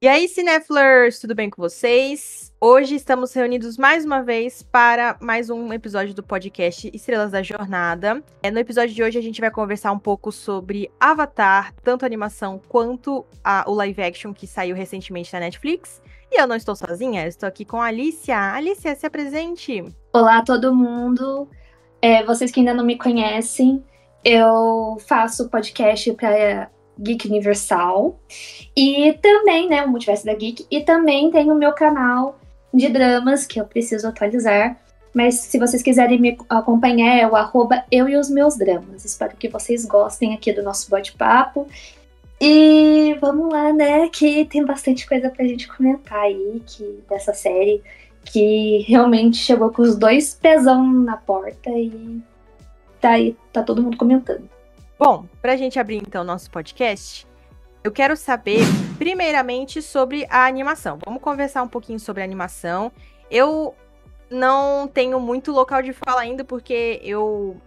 E aí, Cineflers, tudo bem com vocês? Hoje estamos reunidos mais uma vez para mais um episódio do podcast Estrelas da Jornada. No episódio de hoje a gente vai conversar um pouco sobre Avatar, tanto a animação quanto o live action que saiu recentemente na Netflix. E eu não estou sozinha, eu estou aqui com a Alicia. Alicia, se apresente! Olá, todo mundo! Vocês que ainda não me conhecem, eu faço podcast para Geek Universal e também, o Multiverso da Geek, e também tenho o meu canal de dramas que eu preciso atualizar, mas se vocês quiserem me acompanhar é o @eueosmeusdramas. Espero que vocês gostem aqui do nosso bate-papo e vamos lá, que tem bastante coisa pra gente comentar aí dessa série que realmente chegou com os 2 pezão na porta e tá todo mundo comentando. Bom, pra gente abrir então o nosso podcast, eu quero saber primeiramente sobre a animação. Vamos conversar um pouquinho sobre a animação. Eu não tenho muito local de fala ainda, porque eu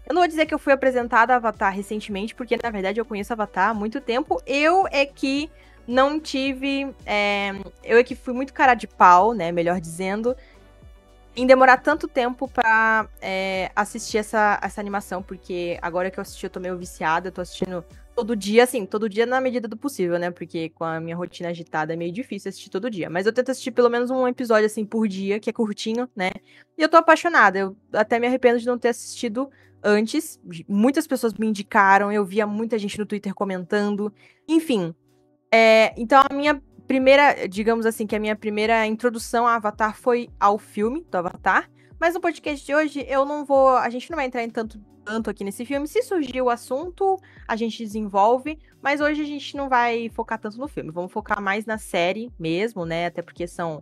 não vou dizer que eu fui apresentada a Avatar recentemente, porque na verdade eu conheço Avatar há muito tempo. Eu é que não tive... eu é que fui muito cara de pau, né, melhor dizendo, em demorar tanto tempo pra assistir essa animação, porque agora que eu assisti eu tô meio viciada, eu tô assistindo todo dia, assim, todo dia na medida do possível, né, porque com a minha rotina agitada é meio difícil assistir todo dia, mas eu tento assistir pelo menos um episódio, assim, por dia, que é curtinho, né, e eu tô apaixonada, eu até me arrependo de não ter assistido antes, muitas pessoas me indicaram, eu via muita gente no Twitter comentando, enfim, então a minha primeira, digamos assim, que a minha primeira introdução a Avatar foi ao filme do Avatar, mas no podcast de hoje a gente não vai entrar em tanto aqui nesse filme. Se surgir o assunto, a gente desenvolve, mas hoje a gente não vai focar tanto no filme, vamos focar mais na série mesmo, né, até porque são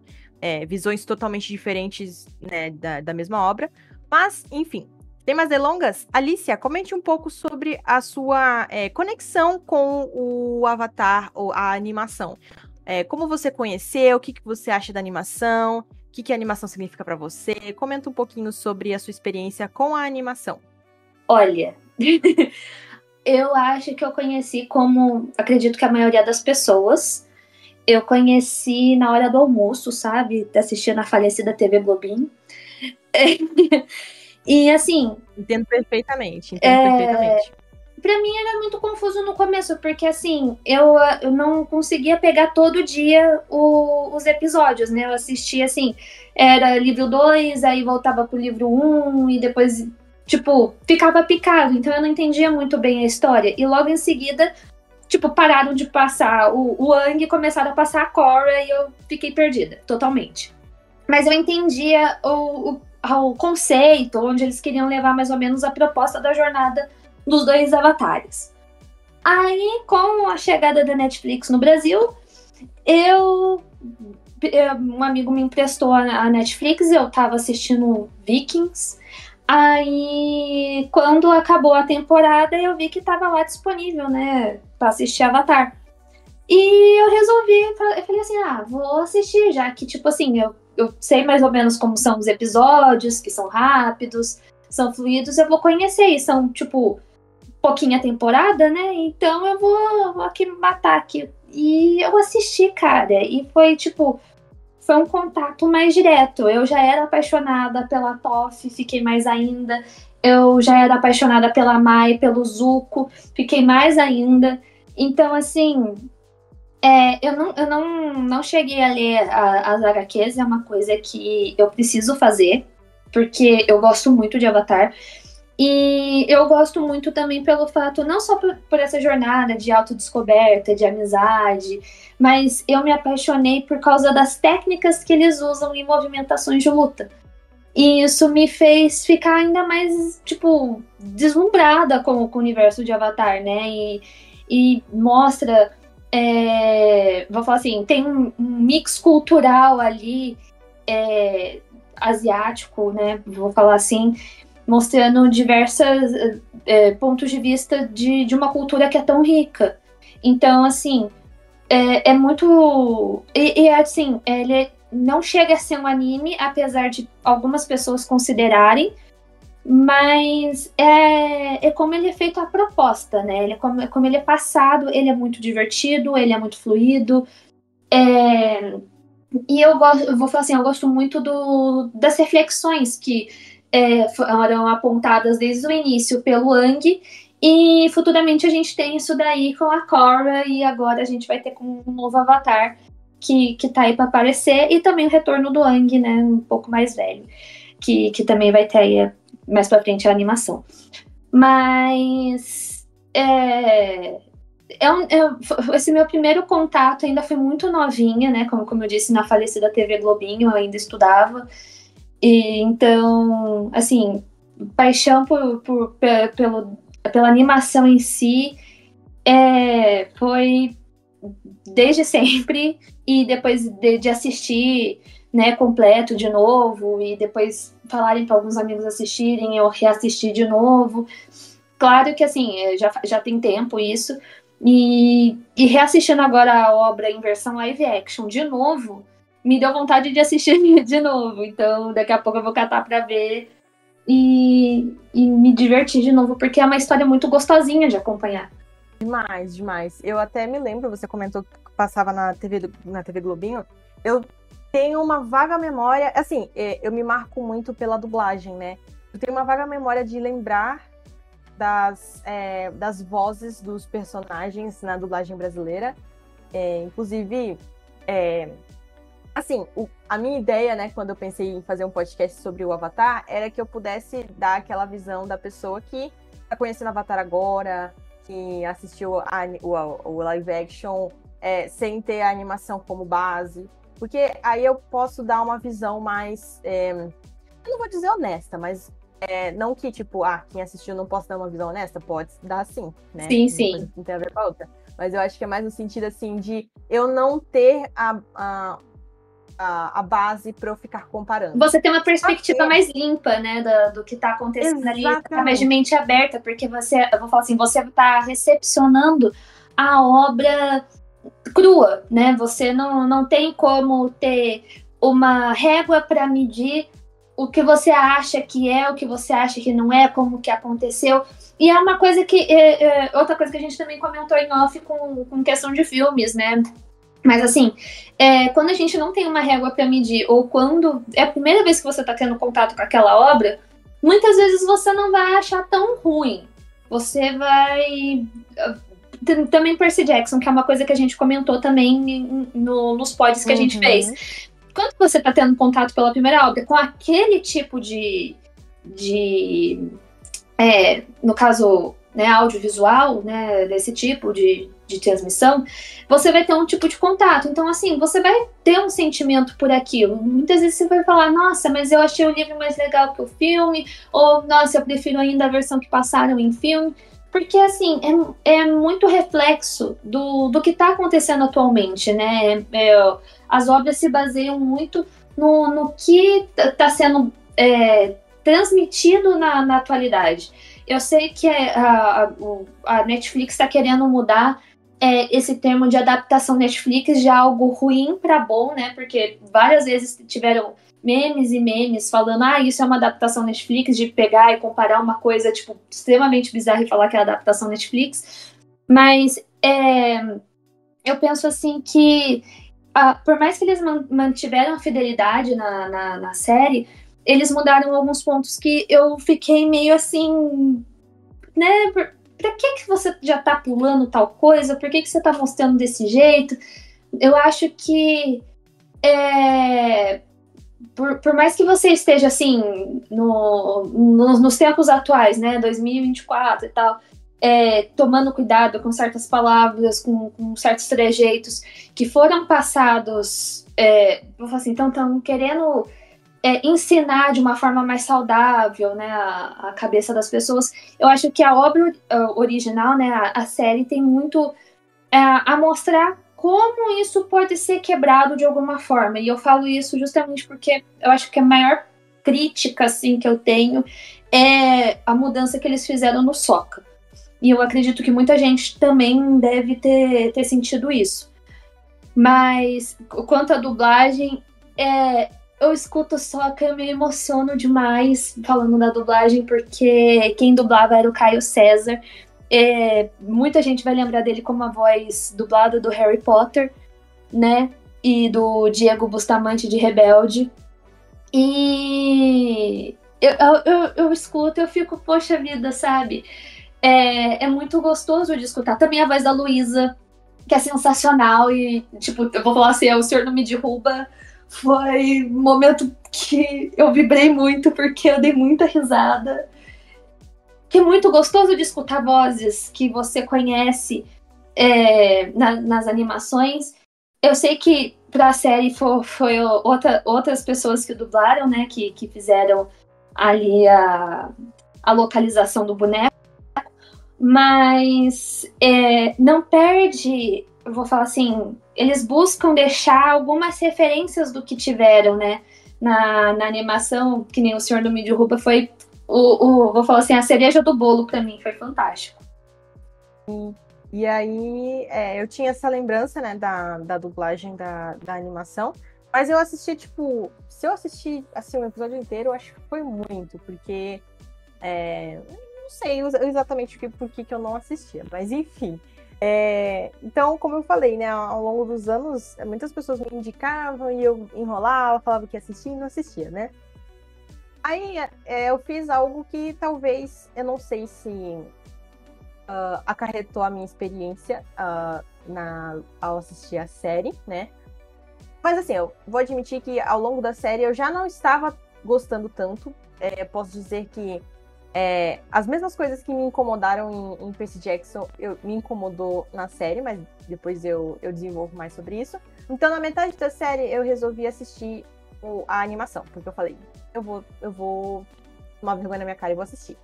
visões totalmente diferentes, né, da mesma obra, mas, enfim. Tem mais delongas? Alicia, comente um pouco sobre a sua conexão com o Avatar, ou a animação. Como você conheceu, o que você acha da animação, o que a animação significa pra você. Comenta um pouquinho sobre a sua experiência com a animação. Olha, eu acho que eu conheci como, acredito que a maioria das pessoas, eu conheci na hora do almoço, sabe? Assistindo a falecida TV Globinho. E assim... Entendo perfeitamente, perfeitamente. Pra mim era muito confuso no começo, porque assim, eu não conseguia pegar todo dia os episódios, né? Eu assistia assim, era livro 2, aí voltava pro livro 1, e depois, tipo, ficava picado, então eu não entendia muito bem a história. E logo em seguida, tipo, pararam de passar o Aang e começaram a passar a Korra, e eu fiquei perdida, totalmente. Mas eu entendia o conceito, onde eles queriam levar mais ou menos a proposta da jornada dos 2 avatares. Aí, com a chegada da Netflix no Brasil, um amigo me emprestou a Netflix, eu tava assistindo Vikings. Aí, quando acabou a temporada, eu vi que tava lá disponível, né, pra assistir Avatar. E eu resolvi, eu falei assim, vou assistir, já que, tipo assim, eu sei mais ou menos como são os episódios, que são rápidos, são fluidos, eu vou conhecer, e são, tipo, pouquinha temporada, né? Então eu vou aqui matar aqui. E eu assisti, cara, e foi, tipo, foi um contato mais direto. Eu já era apaixonada pela Toph, fiquei mais ainda. Eu já era apaixonada pela Mai, pelo Zuko, fiquei mais ainda. Então, assim... eu não cheguei a ler as HQs, é uma coisa que eu preciso fazer, porque eu gosto muito de Avatar. E eu gosto muito também pelo fato, não só por essa jornada de autodescoberta, de amizade, mas eu me apaixonei por causa das técnicas que eles usam em movimentações de luta. E isso me fez ficar ainda mais, tipo, deslumbrada com o universo de Avatar, né? E mostra... vou falar assim, tem um mix cultural ali asiático, né? Vou falar assim, mostrando diversos pontos de vista de uma cultura que é tão rica. Então, assim, é muito... E assim, ele não chega a ser um anime, apesar de algumas pessoas considerarem, mas é como ele é feito a proposta, né? Como ele é passado, ele é muito divertido, ele é muito fluido, E eu vou falar assim, eu gosto muito das reflexões que foram apontadas desde o início pelo Aang, e futuramente a gente tem isso daí com a Korra, e agora a gente vai ter com um novo Avatar que tá aí para aparecer, e também o retorno do Aang, né, um pouco mais velho, que também vai ter aí mais pra frente a animação. Mas esse meu primeiro contato ainda foi muito novinha, né? Como eu disse, na falecida TV Globinho, eu ainda estudava. E então, assim, paixão pela animação em si foi desde sempre. E depois de assistir, né, completo de novo, e depois falarem para alguns amigos assistirem, eu reassistir de novo. Claro que, assim, já tem tempo isso. E reassistindo agora a obra em versão live action de novo, me deu vontade de assistir de novo. Então, daqui a pouco eu vou catar pra ver e me divertir de novo, porque é uma história muito gostosinha de acompanhar. Demais, demais. Eu até me lembro, você comentou que passava na TV Globinho. Eu tenho uma vaga memória, assim, eu me marco muito pela dublagem, né? Eu tenho uma vaga memória de lembrar das vozes dos personagens na dublagem brasileira. Inclusive, assim, a minha ideia, né, quando eu pensei em fazer um podcast sobre o Avatar, era que eu pudesse dar aquela visão da pessoa que está conhecendo o Avatar agora, que assistiu o live action sem ter a animação como base, porque aí eu posso dar uma visão mais, eu não vou dizer honesta, mas não que, tipo, quem assistiu não possa dar uma visão honesta, pode dar sim, né? Sim, sim. Não tem a ver com a outra. Mas eu acho que é mais no sentido, assim, de eu não ter a base para eu ficar comparando. Você tem uma perspectiva mais limpa, né, do que tá acontecendo ali, tá mais de mente aberta, porque eu vou falar assim, você tá recepcionando a obra crua, né? Você não tem como ter uma régua para medir o que você acha que é, o que você acha que não é, como que aconteceu. E é uma coisa que... outra coisa que a gente também comentou em off com questão de filmes, né? Mas assim, quando a gente não tem uma régua para medir, ou quando é a primeira vez que você tá tendo contato com aquela obra, muitas vezes você não vai achar tão ruim. Você vai... Também Percy Jackson, que é uma coisa que a gente comentou também nos pods que a gente fez. Quando você está tendo contato pela primeira obra com aquele tipo no caso, né, audiovisual, né, desse tipo de transmissão, você vai ter um tipo de contato. Então, assim, você vai ter um sentimento por aquilo. Muitas vezes você vai falar, nossa, mas eu achei o livro mais legal que o filme, ou, nossa, eu prefiro ainda a versão que passaram em filme. Porque, assim, é muito reflexo do que está acontecendo atualmente, né? As obras se baseiam muito no que está sendo transmitido na atualidade. Eu sei que a Netflix está querendo mudar esse termo de adaptação Netflix de algo ruim para bom, né? Porque várias vezes tiveram memes e memes falando, isso é uma adaptação Netflix, de pegar e comparar uma coisa, tipo, extremamente bizarra e falar que é adaptação Netflix. Mas eu penso assim que por mais que eles mantiveram a fidelidade na série, eles mudaram alguns pontos que eu fiquei meio assim, né? Pra que você já tá pulando tal coisa? Por que você tá mostrando desse jeito? Eu acho que por mais que você esteja assim nos tempos atuais, né, 2024 e tal, tomando cuidado com certas palavras, com certos trejeitos que foram passados, vou falar assim, estão querendo ensinar de uma forma mais saudável, né, a cabeça das pessoas. Eu acho que a obra original, né, a série tem muito a mostrar como isso pode ser quebrado de alguma forma. E eu falo isso justamente porque eu acho que a maior crítica assim, que eu tenho é a mudança que eles fizeram no Sokka. E eu acredito que muita gente também deve ter sentido isso. Mas quanto à dublagem, eu escuto Sokka e eu me emociono demais falando da dublagem, porque quem dublava era o Caio César. Muita gente vai lembrar dele como a voz dublada do Harry Potter, né? e do Diego Bustamante de Rebelde. E eu escuto, eu fico, poxa vida, sabe? É muito gostoso de escutar. Também a voz da Luísa, que é sensacional. E, tipo, eu vou falar assim, O Senhor Não Me Derruba foi um momento que eu vibrei muito, porque eu dei muita risada. Que é muito gostoso de escutar vozes que você conhece nas animações. Eu sei que para a série foi outras pessoas que dublaram, né? Que fizeram ali a localização do boneco. Mas não perde, eu vou falar assim, eles buscam deixar algumas referências do que tiveram, né? Na animação, que nem O Senhor Não Me Derruba, foi vou falar assim, a cereja do bolo para mim, foi fantástico. E aí, eu tinha essa lembrança, né, da dublagem da animação, mas eu assisti, tipo, se eu assistir assim, um episódio inteiro, eu acho que foi muito, porque não sei exatamente por que eu não assistia, mas enfim. Então, como eu falei, né, ao longo dos anos, muitas pessoas me indicavam e eu enrolava, falava que assistia e não assistia, né? Aí eu fiz algo que talvez, eu não sei se acarretou a minha experiência ao assistir a série, né? Mas assim, eu vou admitir que ao longo da série eu já não estava gostando tanto. Posso dizer que as mesmas coisas que me incomodaram em Percy Jackson me incomodou na série, mas depois eu desenvolvo mais sobre isso. Então, na metade da série, eu resolvi assistir a animação, porque eu falei, eu vou tomar vergonha na minha cara e vou assistir.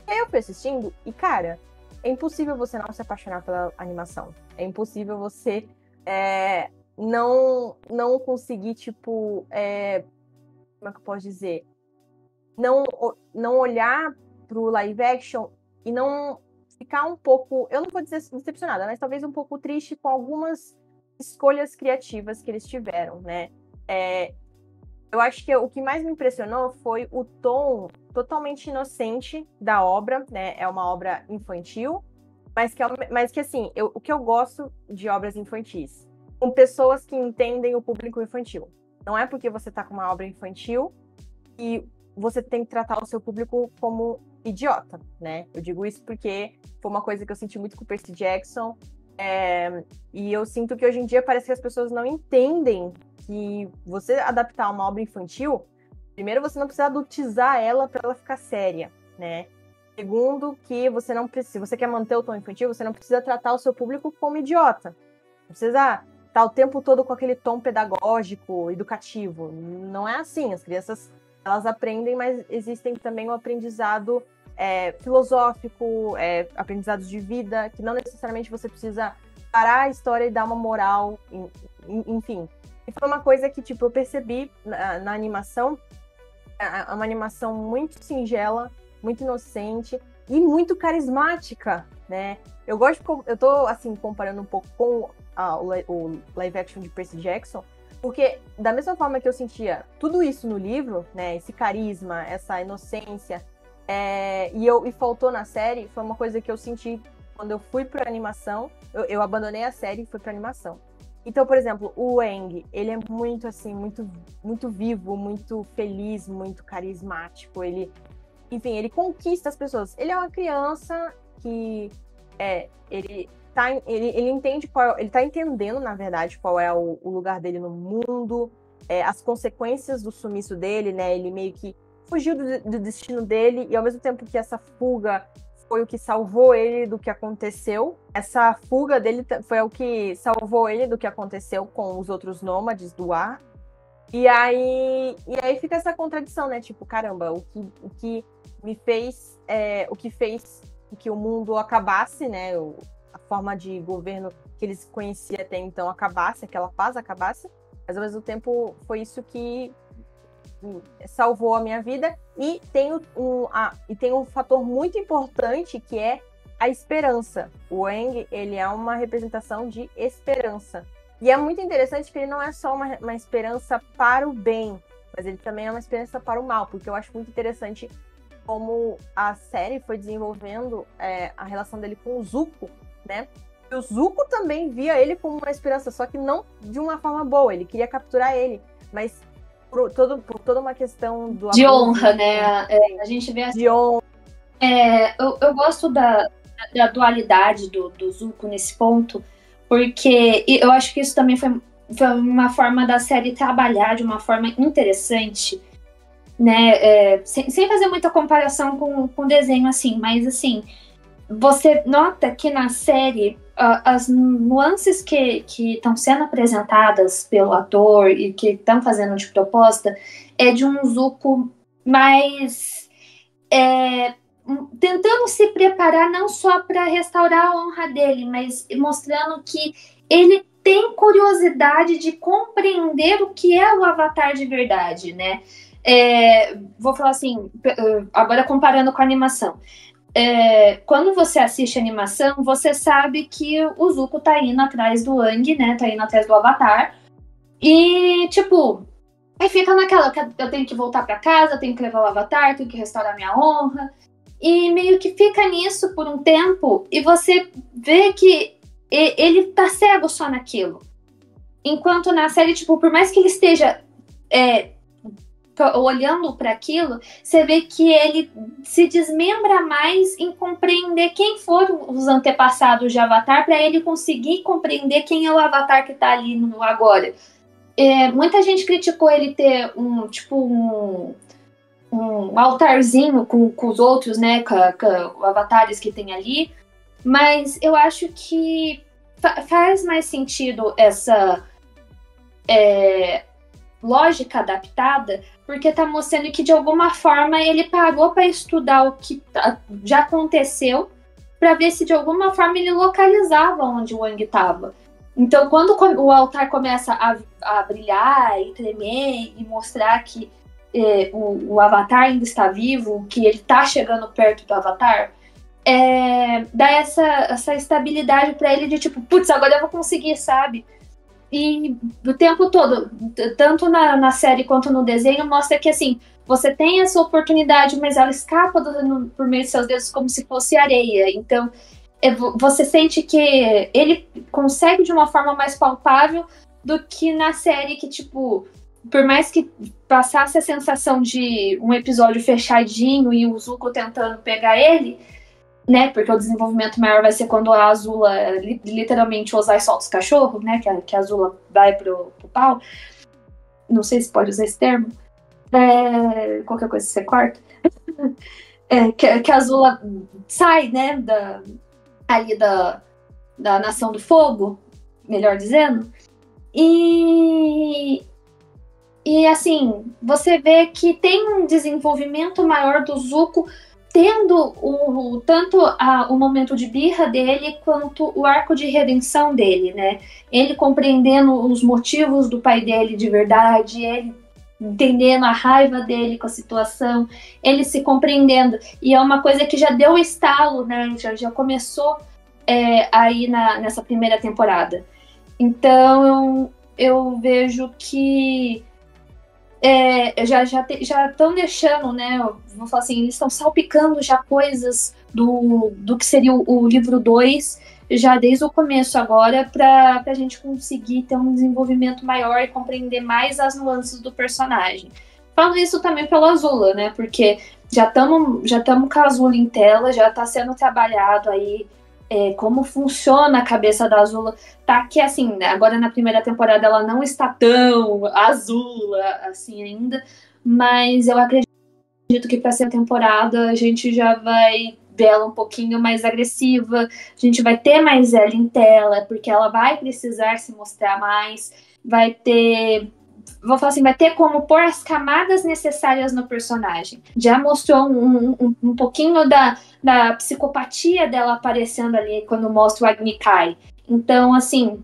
E aí eu fui assistindo e, cara, é impossível você não se apaixonar pela animação. É impossível você não conseguir, tipo, como é que eu posso dizer? Não olhar pro live action e não ficar um pouco, eu não vou dizer decepcionada, mas talvez um pouco triste com algumas escolhas criativas que eles tiveram, né? Eu acho que o que mais me impressionou foi o tom totalmente inocente da obra, né? É uma obra infantil, mas que assim, o que eu gosto de obras infantis, com pessoas que entendem o público infantil. Não é porque você tá com uma obra infantil e você tem que tratar o seu público como idiota, né? Eu digo isso porque foi uma coisa que eu senti muito com o Percy Jackson, e eu sinto que hoje em dia parece que as pessoas não entendem que você adaptar uma obra infantil, primeiro você não precisa adultizar ela para ela ficar séria, né? Segundo, que você não precisa, se você quer manter o tom infantil, você não precisa tratar o seu público como idiota. Não precisa estar o tempo todo com aquele tom pedagógico, educativo. Não é assim. As crianças, elas aprendem, mas existem também o aprendizado filosófico, aprendizados de vida, que não necessariamente você precisa parar a história e dar uma moral, enfim. E foi uma coisa que, tipo, eu percebi na animação, uma animação muito singela, muito inocente e muito carismática, né? Eu tô, assim, comparando um pouco com o live action de Percy Jackson, porque da mesma forma que eu sentia tudo isso no livro, né? Esse carisma, essa inocência, e faltou na série, foi uma coisa que eu senti quando eu fui pra animação. Eu abandonei a série e fui pra animação. Então, por exemplo, o Aang, ele é muito, assim, muito, muito vivo, muito feliz, muito carismático. Enfim, ele conquista as pessoas. Ele é uma criança que ele entende ele tá entendendo, na verdade, qual é o lugar dele no mundo, as consequências do sumiço dele, né? Ele meio que fugiu do destino dele, e ao mesmo tempo que essa fuga foi o que salvou ele do que aconteceu. Essa fuga dele foi o que salvou ele do que aconteceu com os outros nômades do ar. E aí fica essa contradição, né? Tipo, caramba, o que me fez, o que fez que o mundo acabasse, né? A forma de governo que eles conheciam até então acabasse, aquela paz acabasse, mas ao mesmo tempo foi isso que salvou a minha vida. E tem um fator muito importante, que é a esperança. O Aang, ele é uma representação de esperança. E é muito interessante que ele não é só uma esperança para o bem, mas ele também é uma esperança para o mal, porque eu acho muito interessante como a série foi desenvolvendo a relação dele com o Zuko, né? o Zuko também via ele como uma esperança, só que não de uma forma boa. Ele queria capturar ele, mas por toda uma questão do de abuso, honra, né? A gente vê assim, de honra. eu gosto da dualidade do Zuko nesse ponto, porque eu acho que isso também foi uma forma da série trabalhar de uma forma interessante, né? Sem fazer muita comparação com o desenho, assim, mas assim, você nota que na série as nuances que estão sendo apresentadas pelo ator e que estão fazendo de proposta é de um Zuko mais tentando se preparar não só para restaurar a honra dele, mas mostrando que ele tem curiosidade de compreender o que é o Avatar de verdade, né? Vou falar assim, agora comparando com a animação. Quando você assiste a animação, você sabe que o Zuko tá indo atrás do Aang, né? Tá indo atrás do Avatar. E, tipo, aí fica naquela, eu tenho que voltar pra casa, eu tenho que levar o Avatar, tenho que restaurar minha honra. E meio que fica nisso por um tempo, e você vê que ele tá cego só naquilo. Enquanto na série, tipo, por mais que ele esteja olhando para aquilo, você vê que ele se desmembra mais em compreender quem foram os antepassados de Avatar, para ele conseguir compreender quem é o Avatar que tá ali no agora. Muita gente criticou ele ter um altarzinho com os outros, né, com avatares que tem ali, mas eu acho que faz mais sentido essa lógica adaptada, porque tá mostrando que de alguma forma ele parou para estudar o que já aconteceu, para ver se de alguma forma ele localizava onde o Aang estava. Então, quando o altar começa a brilhar e tremer e mostrar que o Avatar ainda está vivo, que ele está chegando perto do Avatar, dá essa estabilidade para ele de tipo, putz, agora eu vou conseguir, sabe? E o tempo todo, tanto na série quanto no desenho, mostra que assim, você tem essa oportunidade, mas ela escapa por meio de seus dedos como se fosse areia. Então, você sente que ele consegue de uma forma mais palpável do que na série que, tipo, por mais que passasse a sensação de um episódio fechadinho e o Zuko tentando pegar ele, né, porque o desenvolvimento maior vai ser quando a Azula literalmente usar e solta os cachorros, né, que a Azula vai pro pau. Não sei se pode usar esse termo. Qualquer coisa você corta. Que a Azula sai, né, ali da Nação do Fogo, melhor dizendo. E assim, você vê que tem um desenvolvimento maior do Zuko, tendo tanto o momento de birra dele, quanto o arco de redenção dele, né? Ele compreendendo os motivos do pai dele de verdade, ele entendendo a raiva dele com a situação, ele se compreendendo. E é uma coisa que já deu estalo, né? Já começou aí nessa primeira temporada. Então, eu vejo que já estão deixando, né? Vou falar assim, eles estão salpicando já coisas do que seria o livro 2, já desde o começo agora, para a gente conseguir ter um desenvolvimento maior e compreender mais as nuances do personagem. Falo isso também pela Azula, né? Porque já estamos com a Azula em tela, já está sendo trabalhado aí como funciona a cabeça da Azula. Tá que, assim, agora na primeira temporada ela não está tão Azula assim ainda, mas eu acredito que para essa temporada a gente já vai ver ela um pouquinho mais agressiva, a gente vai ter mais ela em tela, porque ela vai precisar se mostrar mais, vai ter... Vou falar assim, vai ter como pôr as camadas necessárias no personagem. Já mostrou um pouquinho da psicopatia dela aparecendo ali quando mostra o Agni Kai. Então, assim,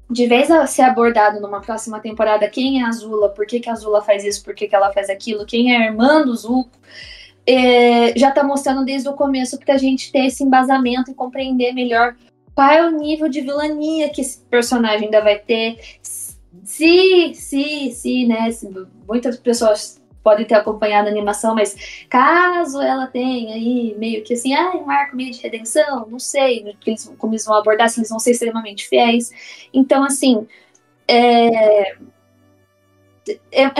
de vez a ser abordado numa próxima temporada quem é a Azula, por que a Azula faz isso, por que ela faz aquilo, quem é a irmã do Zuko, já tá mostrando desde o começo pra gente ter esse embasamento e compreender melhor qual é o nível de vilania que esse personagem ainda vai ter. Se, né, muitas pessoas podem ter acompanhado a animação, mas caso ela tenha aí meio que assim, um arco meio de redenção, não sei como eles vão abordar, se eles vão ser extremamente fiéis. Então, assim, é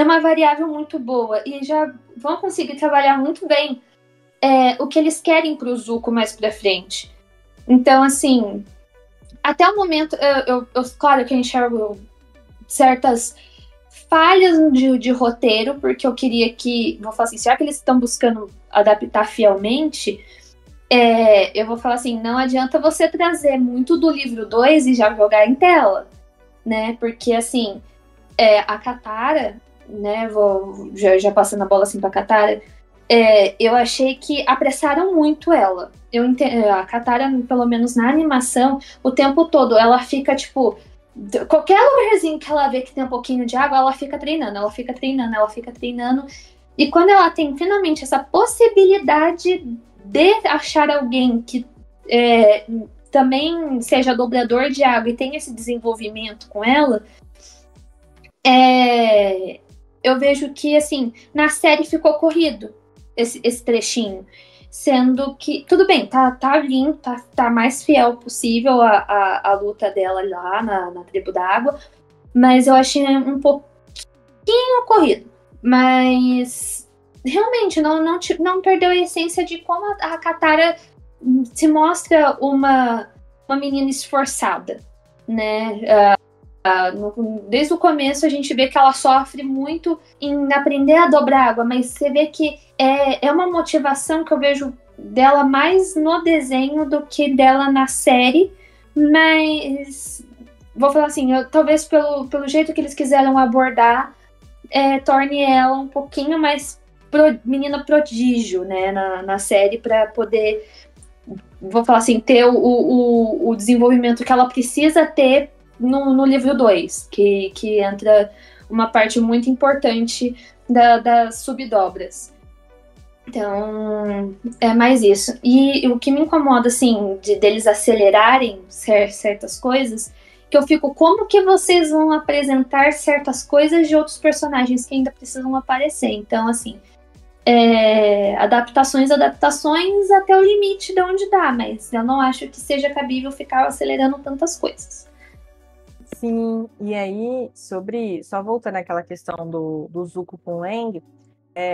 uma variável muito boa e já vão conseguir trabalhar muito bem o que eles querem pro Zuko mais pra frente. Então, assim, até o momento, claro que eu enxergo certas falhas de roteiro, porque eu queria vou falar assim, já que eles estão buscando adaptar fielmente, eu vou falar assim, não adianta você trazer muito do livro 2 e já jogar em tela, né? Porque, assim, a Katara, né, já passando a bola assim pra Katara, eu achei que apressaram muito ela. A Katara, pelo menos na animação, o tempo todo, ela fica, tipo, qualquer lugarzinho que ela vê que tem um pouquinho de água, ela fica treinando. E quando ela tem finalmente essa possibilidade de achar alguém que também seja dobrador de água e tenha esse desenvolvimento com ela, eu vejo que, assim, na série ficou corrido esse trechinho. Sendo que, tudo bem, tá lindo, tá mais fiel possível a luta dela lá na tribo da água, mas eu achei um pouquinho corrido. Mas realmente não perdeu a essência de como a Katara se mostra uma menina esforçada, né? Desde o começo a gente vê que ela sofre muito em aprender a dobrar água, mas você vê que é uma motivação que eu vejo dela mais no desenho do que dela na série, mas vou falar assim, talvez pelo jeito que eles quiseram abordar, torne ela um pouquinho mais menina prodígio, né, na série, para poder, vou falar assim, ter o desenvolvimento que ela precisa ter no livro 2, que entra uma parte muito importante das subdobras. Então, é mais isso. E o que me incomoda, assim, deles acelerarem certas coisas, que eu fico, como que vocês vão apresentar certas coisas de outros personagens que ainda precisam aparecer? Então, assim, adaptações até o limite de onde dá, mas eu não acho que seja cabível ficar acelerando tantas coisas. Sim, e aí, só voltando àquela questão do Zuko com o Aang,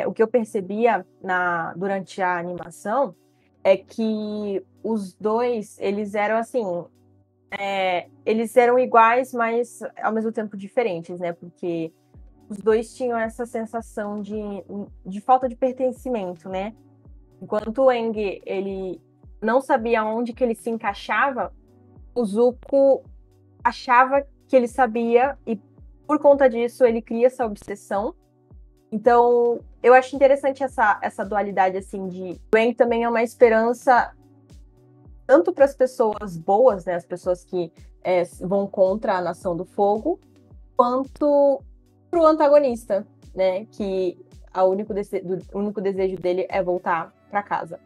o que eu percebia durante a animação é que os dois, eles eram assim, eles eram iguais, mas ao mesmo tempo diferentes, né? Porque os dois tinham essa sensação de falta de pertencimento, né? Enquanto o Aang, ele não sabia onde que ele se encaixava, o Zuko achava que ele sabia e por conta disso ele cria essa obsessão. Então, eu acho interessante essa dualidade, assim, o Aang também é uma esperança tanto para as pessoas boas, né, as pessoas que vão contra a Nação do Fogo, quanto para o antagonista, né, que o único desejo dele é voltar para casa.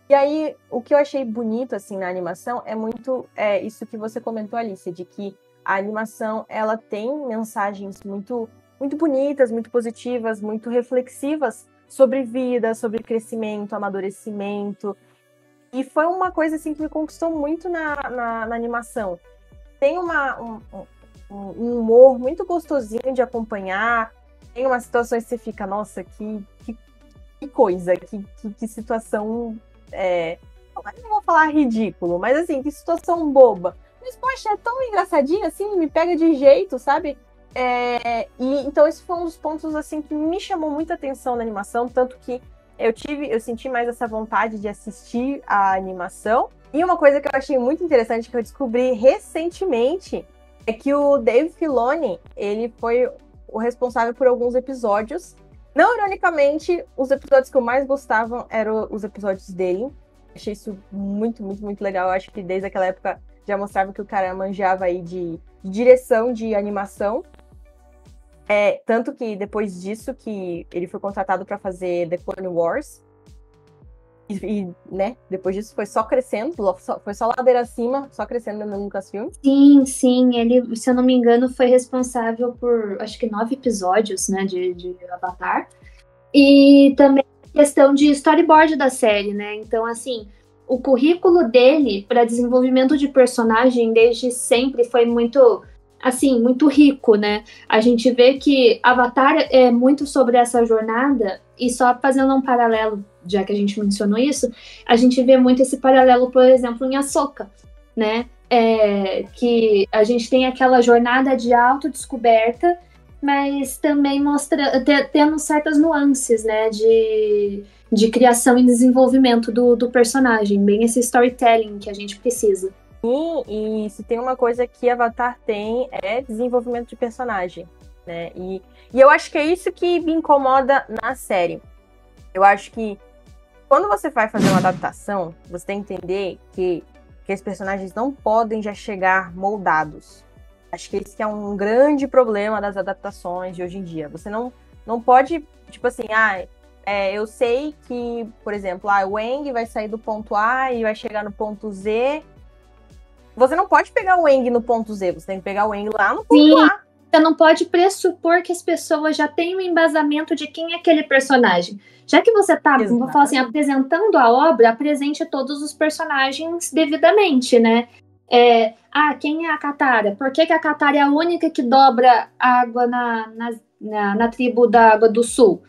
E aí, o que eu achei bonito, assim, na animação é muito isso que você comentou, Alicia, de que a animação, ela tem mensagens muito, muito bonitas, muito positivas, muito reflexivas sobre vida, sobre crescimento, amadurecimento. E foi uma coisa, assim, que me conquistou muito na animação. Tem um humor muito gostosinho de acompanhar, tem umas situações que você fica, nossa, que coisa, que situação... não vou falar ridículo, mas assim, que situação boba. Mas, poxa, é tão engraçadinho assim, me pega de jeito, sabe? E então esse foi um dos pontos assim que me chamou muita atenção na animação, tanto que eu senti mais essa vontade de assistir a animação. E uma coisa que eu achei muito interessante, que eu descobri recentemente, é que o Dave Filoni, ele foi o responsável por alguns episódios. Não ironicamente, os episódios que eu mais gostava eram os episódios dele. Achei isso muito, muito, muito legal. Eu acho que desde aquela época já mostrava que o cara manjava aí de direção de animação. Tanto que depois disso que ele foi contratado para fazer The Clone Wars. E, né, depois disso foi só crescendo, foi só ladeira acima, só crescendo no Lucasfilm. Sim, ele, se eu não me engano, foi responsável por, acho que 9 episódios, né, de Avatar. E também a questão de storyboard da série, né? Então, assim, o currículo dele para desenvolvimento de personagem desde sempre foi muito, assim, muito rico, né? A gente vê que Avatar é muito sobre essa jornada, e só fazendo um paralelo, já que a gente mencionou isso, a gente vê muito esse paralelo, por exemplo, em Ahsoka, né? Que a gente tem aquela jornada de autodescoberta, mas também tendo certas nuances, né, de criação e desenvolvimento do personagem, bem esse storytelling que a gente precisa. E se tem uma coisa que Avatar tem, é desenvolvimento de personagem, né? E eu acho que é isso que me incomoda na série. Eu acho que quando você vai fazer uma adaptação, você tem que entender que os personagens não podem já chegar moldados. Acho que esse que é um grande problema das adaptações de hoje em dia. Você não pode, tipo assim, eu sei que, por exemplo, o Aang vai sair do ponto A e vai chegar no ponto Z. Você não pode pegar o Aang no ponto Z, você tem que pegar o Aang lá no ponto A. Você não pode pressupor que as pessoas já têm um embasamento de quem é aquele personagem. Já que você está, vou falar assim, apresentando a obra, apresente todos os personagens devidamente, né? Quem é a Katara? Por que a Katara é a única que dobra água na tribo da Água do Sul?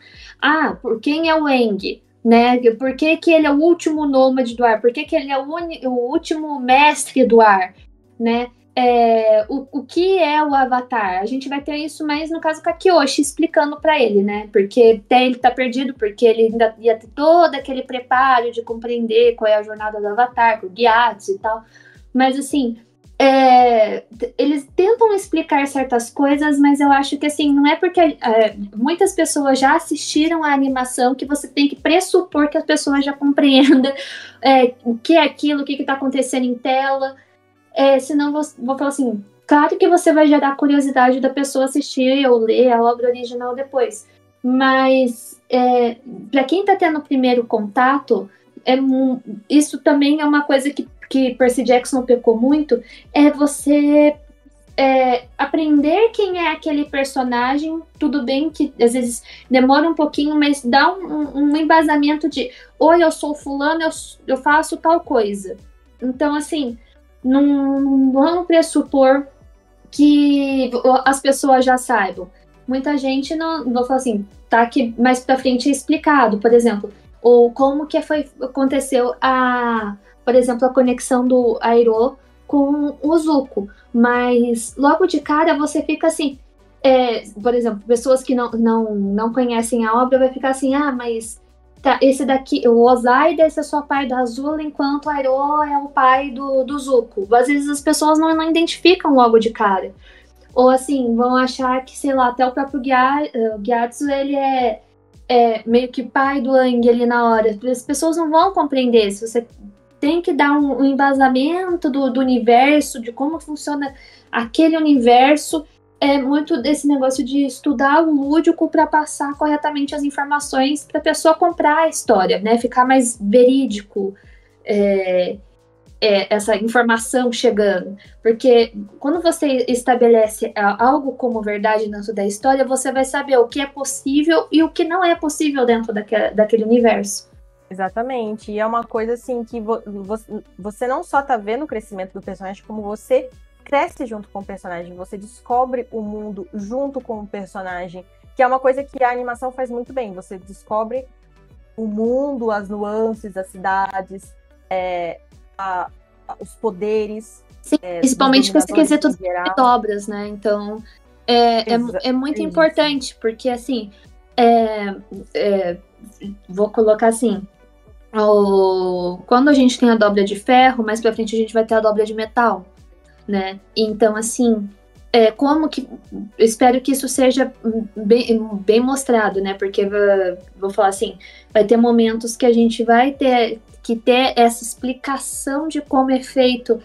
Por quem é o Aang? Né? Por que ele é o último nômade do ar? Por que ele é o último mestre do ar? Né? O que é o Avatar? A gente vai ter isso mais no caso com a Kyoshi explicando para ele, né? Porque até ele tá perdido, porque ele ainda ia ter todo aquele preparo de compreender qual é a jornada do Avatar, com o Gyatso e tal. Mas assim, eles tentam explicar certas coisas, mas eu acho que assim, não é porque muitas pessoas já assistiram a animação que você tem que pressupor que a pessoa já compreenda o que é aquilo, o que está acontecendo em tela. Senão vou falar assim, claro que você vai gerar curiosidade da pessoa assistir ou ler a obra original depois, mas para quem está tendo o primeiro contato, isso também é uma coisa que Percy Jackson pecou muito, você aprender quem é aquele personagem. Tudo bem que às vezes demora um pouquinho, mas dá um embasamento de, oi, eu sou fulano, eu faço tal coisa. Então, assim, não vamos pressupor que as pessoas já saibam. Muita gente não vou falar assim, tá aqui mais pra frente é explicado, por exemplo, ou como que aconteceu por exemplo, a conexão do Airo com o Zuko, mas logo de cara você fica assim, por exemplo, pessoas que não conhecem a obra vai ficar assim, mas tá, esse daqui, o Ozaida, esse é só pai do Azul, enquanto o Airo é o pai do Zuko. Às vezes as pessoas não identificam logo de cara. Ou assim, vão achar que, sei lá, até o próprio Gyatso, ele é meio que pai do Aang ali na hora. As pessoas não vão compreender. Se você tem que dar um embasamento do universo, de como funciona aquele universo, muito desse negócio de estudar o lúdico para passar corretamente as informações para a pessoa comprar a história, né? Ficar mais verídico essa informação chegando. Porque quando você estabelece algo como verdade dentro da história, você vai saber o que é possível e o que não é possível dentro daquele universo. Exatamente, e é uma coisa assim que você não só tá vendo o crescimento do personagem, como você cresce junto com o personagem, você descobre o mundo junto com o personagem, que é uma coisa que a animação faz muito bem, você descobre o mundo, as nuances, as cidades, os poderes. Sim, principalmente com esse quesito de obras, né? Então, é muito importante, porque assim, vou colocar assim, quando a gente tem a dobra de ferro, mais pra frente a gente vai ter a dobra de metal, né? Então, assim, como que... Espero que isso seja bem mostrado, né? Porque, vou falar assim, vai ter momentos que a gente vai ter que ter essa explicação de como é feito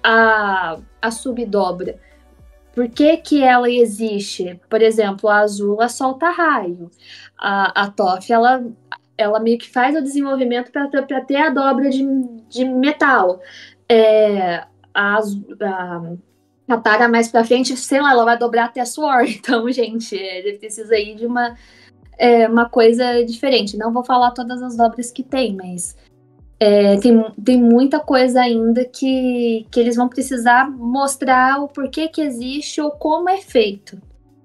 a subdobra. Por que ela existe? Por exemplo, a Azul, ela solta raio. A Toph, ela meio que faz o desenvolvimento para ter a dobra de metal. A Tara mais pra frente, sei lá, ela vai dobrar até a suor. Então, gente, ele precisa aí de uma uma coisa diferente. Não vou falar todas as obras que tem, mas tem muita coisa ainda que eles vão precisar mostrar o porquê que existe ou como é feito.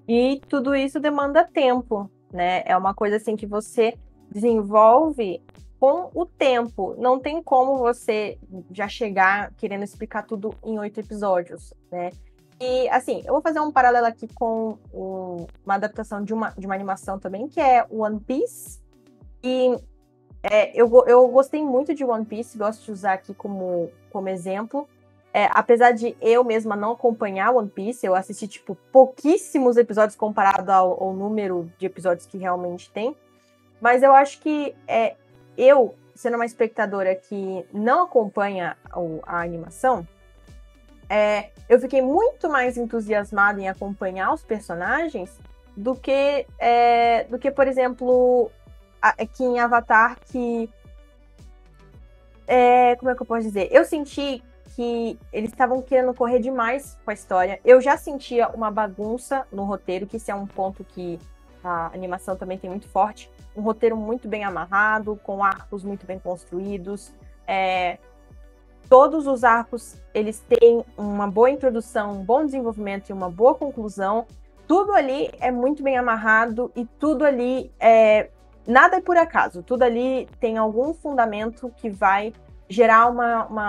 E tudo isso demanda tempo, né? É uma coisa assim que você desenvolve com o tempo. Não tem como você já chegar querendo explicar tudo em 8 episódios, né? E, assim, eu vou fazer um paralelo aqui com uma adaptação de uma animação também, que é One Piece. E eu gostei muito de One Piece, gosto de usar aqui como exemplo. Apesar de eu mesma não acompanhar One Piece, eu assisti, tipo, pouquíssimos episódios comparado ao número de episódios que realmente tem. Mas eu acho que eu, sendo uma espectadora que não acompanha a animação, eu fiquei muito mais entusiasmada em acompanhar os personagens do que, por exemplo, aqui em Avatar, que... como é que eu posso dizer? Eu senti que eles estavam querendo correr demais com a história. Eu já sentia uma bagunça no roteiro, que isso é um ponto que a animação também tem muito forte. Um roteiro muito bem amarrado, com arcos muito bem construídos. Todos os arcos, eles têm uma boa introdução, um bom desenvolvimento e uma boa conclusão. Tudo ali é muito bem amarrado e tudo ali nada é por acaso. Tudo ali tem algum fundamento que vai gerar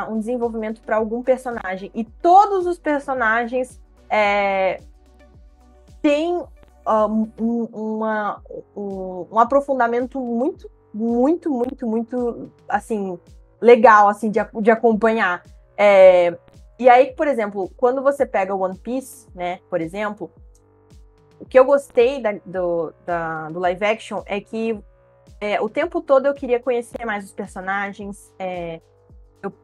um desenvolvimento para algum personagem. E todos os personagens têm um aprofundamento muito, muito, muito, muito, assim, legal, assim, de acompanhar. E aí, por exemplo, quando você pega o One Piece, né, por exemplo, o que eu gostei do live action é que o tempo todo eu queria conhecer mais os personagens.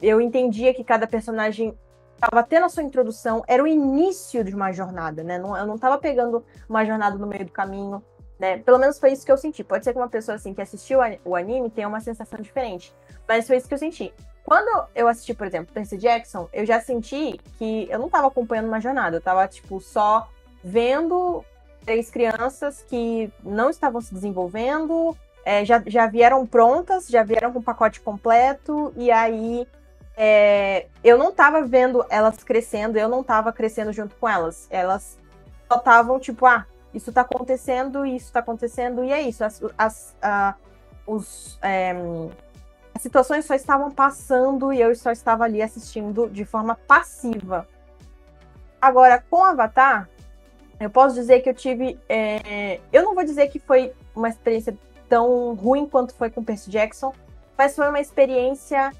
Eu entendia que cada personagem estava tendo a sua introdução, era o início de uma jornada, né? Eu não estava pegando uma jornada no meio do caminho, né? Pelo menos foi isso que eu senti. Pode ser que uma pessoa assim que assistiu o anime tenha uma sensação diferente, mas foi isso que eu senti. Quando eu assisti, por exemplo, Percy Jackson, eu já senti que eu não estava acompanhando uma jornada, eu estava tipo só vendo 3 crianças que não estavam se desenvolvendo. Já vieram prontas, já vieram com o pacote completo, e aí eu não tava vendo elas crescendo, eu não tava crescendo junto com elas. Elas só estavam tipo, isso tá acontecendo, isso tá acontecendo, e é isso. As situações só estavam passando e eu só estava ali assistindo de forma passiva. Agora, com Avatar, eu posso dizer que eu tive... eu não vou dizer que foi uma experiência tão ruim quanto foi com Percy Jackson, mas foi uma experiência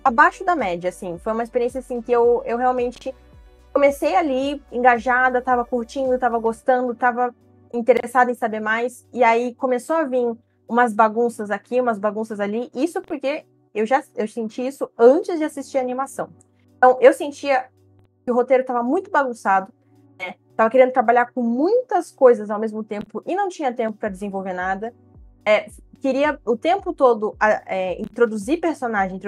abaixo da média, assim. Foi uma experiência, assim, que eu realmente comecei ali, engajada, tava curtindo, tava gostando, tava interessada em saber mais, e aí começou a vir umas bagunças aqui, umas bagunças ali, isso porque eu senti isso antes de assistir a animação. Então, eu sentia que o roteiro tava muito bagunçado, né? Tava querendo trabalhar com muitas coisas ao mesmo tempo e não tinha tempo para desenvolver nada. Queria o tempo todo introduzir personagem,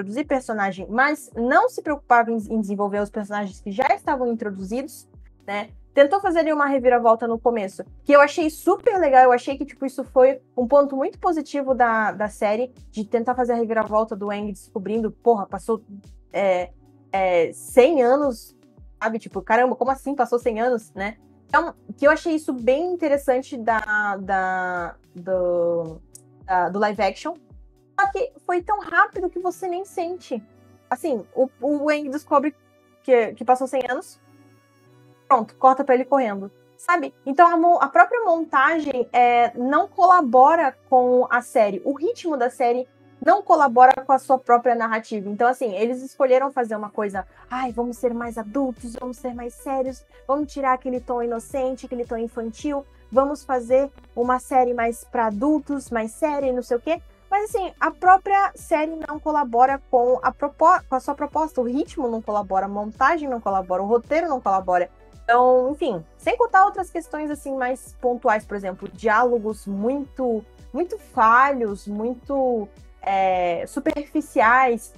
mas não se preocupava em desenvolver os personagens que já estavam introduzidos, né? Tentou fazer ali uma reviravolta no começo, que eu achei super legal, eu achei que tipo, isso foi um ponto muito positivo da série, de tentar fazer a reviravolta do Aang descobrindo, passou 100 anos, sabe? Tipo, caramba, como assim passou 100 anos, né? Então, que eu achei isso bem interessante do live action, só que foi tão rápido que você nem sente. Assim, o Aang descobre que passou 100 anos, pronto, corta pra ele correndo, sabe? Então a própria montagem não colabora com a série. O ritmo da série não colabora com a sua própria narrativa. Então, assim, eles escolheram fazer uma coisa, vamos ser mais adultos, vamos ser mais sérios, vamos tirar aquele tom inocente, aquele tom infantil, vamos fazer uma série mais para adultos, mais séria e não sei o quê. Mas, assim, a própria série não colabora com a sua proposta. O ritmo não colabora, a montagem não colabora, o roteiro não colabora. Então, enfim, sem contar outras questões, assim, mais pontuais, por exemplo, diálogos muito, muito falhos, muito superficiais.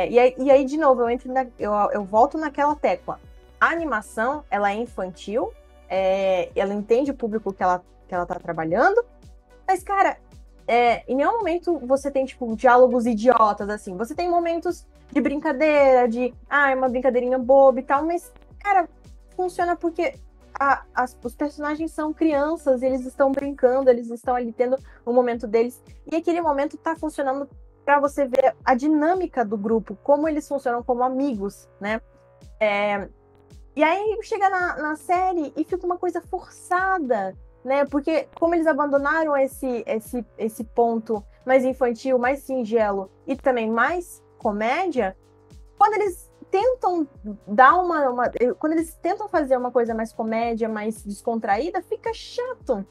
E aí, de novo, eu volto naquela tecla. A animação, ela é infantil, ela entende o público que ela tá trabalhando, Mas, cara, em nenhum momento você tem, tipo, diálogos idiotas, assim. Você tem momentos de brincadeira, é uma brincadeirinha boba e tal, mas, cara, funciona porque os personagens são crianças, eles estão brincando, eles estão ali tendo o momento deles, e aquele momento tá funcionando pra você ver a dinâmica do grupo, como eles funcionam como amigos, né? E aí chega na série e fica uma coisa forçada, né? Porque como eles abandonaram esse ponto mais infantil, mais singelo e também mais comédia, quando eles tentam quando eles tentam fazer uma coisa mais comédia, mais descontraída, fica chato,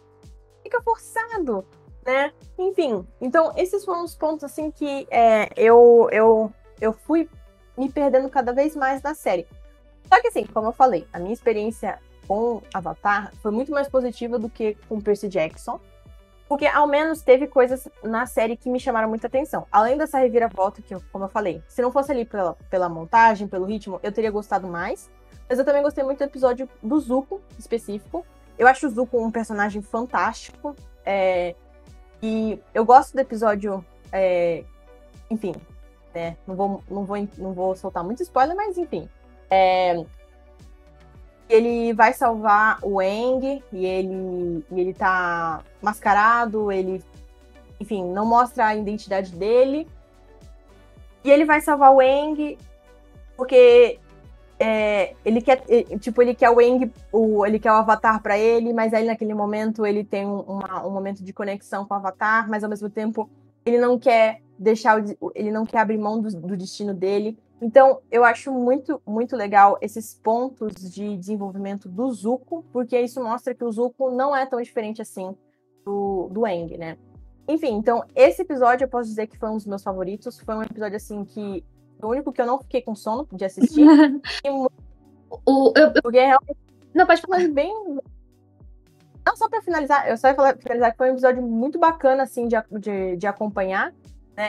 fica forçado, né? Enfim, então esses foram os pontos assim que eu fui me perdendo cada vez mais na série. Só que assim, como eu falei, a minha experiência com Avatar foi muito mais positiva do que com Percy Jackson, porque ao menos teve coisas na série que me chamaram muita atenção. Além dessa reviravolta que, como eu falei, se não fosse ali pela montagem, pelo ritmo, eu teria gostado mais. Mas eu também gostei muito do episódio do Zuko, específico. Eu acho o Zuko um personagem fantástico. E eu gosto do episódio... enfim, né? Não vou soltar muito spoiler, mas enfim. Ele vai salvar o Aang e ele tá mascarado, ele, enfim, não mostra a identidade dele. E ele vai salvar o Aang porque ele quer o Aang, ele quer o Avatar pra ele, mas aí naquele momento ele tem um momento de conexão com o Avatar, mas ao mesmo tempo ele não quer ele não quer abrir mão do destino dele. Então, eu acho muito, muito legal esses pontos de desenvolvimento do Zuko, porque isso mostra que o Zuko não é tão diferente assim do Aang, né? Enfim, então, esse episódio eu posso dizer que foi um dos meus favoritos. Foi um episódio, assim, que... O único que eu não fiquei com sono de assistir. Porque realmente... Não, pode falar. Mas bem... Não, só pra finalizar, eu só ia finalizar que foi um episódio muito bacana, assim, de acompanhar.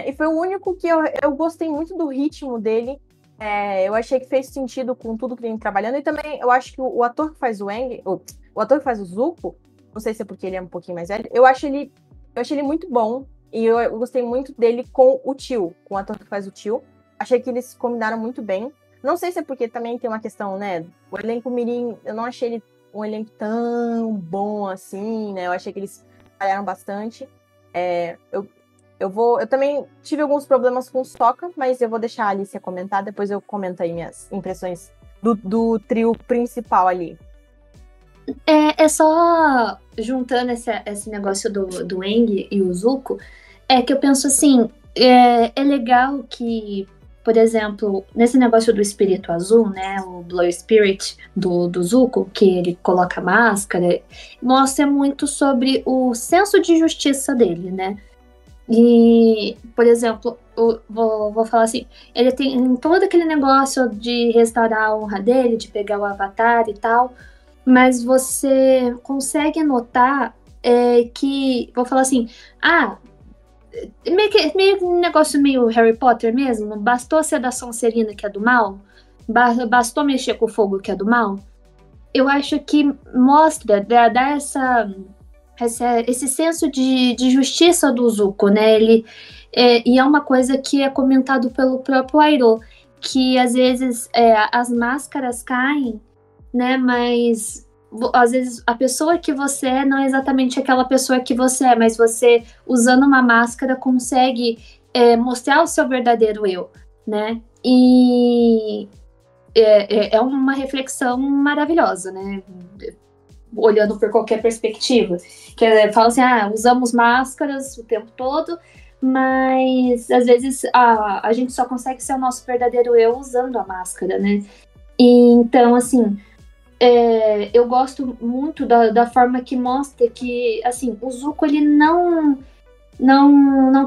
E foi o único que eu gostei muito do ritmo dele. Eu achei que fez sentido com tudo que ele vem trabalhando. E também eu acho que o ator que faz o Aang, o ator que faz o Zuko, não sei se é porque ele é um pouquinho mais velho, eu achei ele muito bom. E eu gostei muito dele com o tio, com o ator que faz o tio. Achei que eles combinaram muito bem. Não sei se é porque também tem uma questão, né? O elenco mirim, eu não achei ele um elenco tão bom assim, né? Eu achei que eles falharam bastante. Eu também tive alguns problemas com o Sokka, mas eu vou deixar a Alicia comentar, depois eu comento aí minhas impressões do trio principal ali. É só juntando esse negócio do Aang e o Zuko, que eu penso assim, é legal que, por exemplo, nesse negócio do espírito azul, né, o Blue Spirit do Zuko, que ele coloca a máscara, mostra muito sobre o senso de justiça dele, né? E, por exemplo, vou falar assim, ele tem todo aquele negócio de restaurar a honra dele, de pegar o avatar e tal, mas você consegue notar que, vou falar assim, meio um negócio meio Harry Potter mesmo, não bastou ser da Sonserina que é do mal, bastou mexer com o fogo que é do mal. Eu acho que mostra, dá esse senso de justiça do Zuko, né? E é uma coisa que é comentado pelo próprio Iroh, que às vezes as máscaras caem, né? Mas às vezes a pessoa que você é não é exatamente aquela pessoa que você é, mas você, usando uma máscara, consegue mostrar o seu verdadeiro eu, né? E é uma reflexão maravilhosa, né? Olhando por qualquer perspectiva, que fala assim, usamos máscaras o tempo todo, mas às vezes a gente só consegue ser o nosso verdadeiro eu usando a máscara, né? E então, assim, eu gosto muito da forma que mostra que, assim, o Zuko, ele não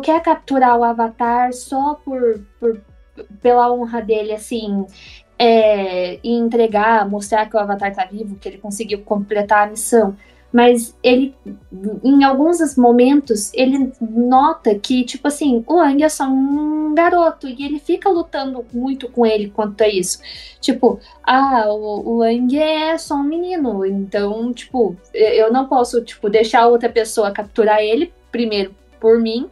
quer capturar o Avatar só pela honra dele, assim, e entregar, mostrar que o Avatar tá vivo, que ele conseguiu completar a missão, mas ele, em alguns momentos, ele nota que, tipo assim, o Aang é só um garoto, e ele fica lutando muito com ele quanto a isso. Tipo, o Aang é só um menino, então, tipo, eu não posso, tipo, deixar outra pessoa capturar ele, primeiro, por mim,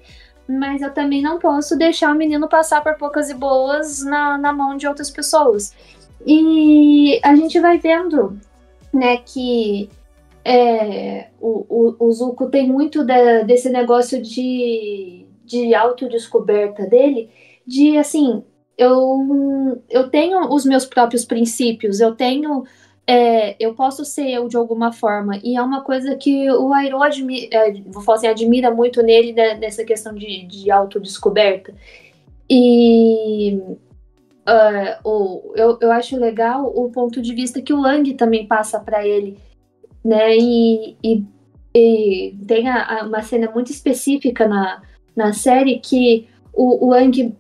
mas eu também não posso deixar o menino passar por poucas e boas na mão de outras pessoas. E a gente vai vendo, né, que o Zuko tem muito desse negócio de autodescoberta dele, de assim, eu tenho os meus próprios princípios, eu posso ser eu de alguma forma, e é uma coisa que o Iroh vou falar assim, admira muito nele, nessa questão de autodescoberta. E eu acho legal o ponto de vista que o Aang também passa para ele, né? E tem uma cena muito específica na série que o Aang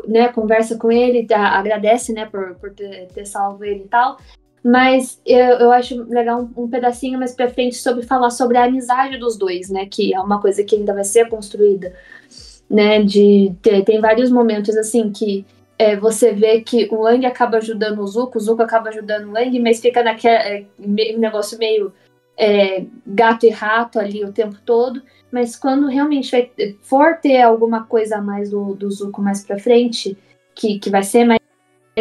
né, conversa com ele, agradece, né, por ter salvo ele e tal, mas eu acho legal um pedacinho mais pra frente falar sobre a amizade dos dois, né, que é uma coisa que ainda vai ser construída, né, tem vários momentos assim que você vê que o Aang acaba ajudando o Zuko acaba ajudando o Aang, mas fica naquele negócio meio gato e rato ali o tempo todo, mas quando realmente for ter alguma coisa a mais do Zuko mais pra frente, que vai ser mais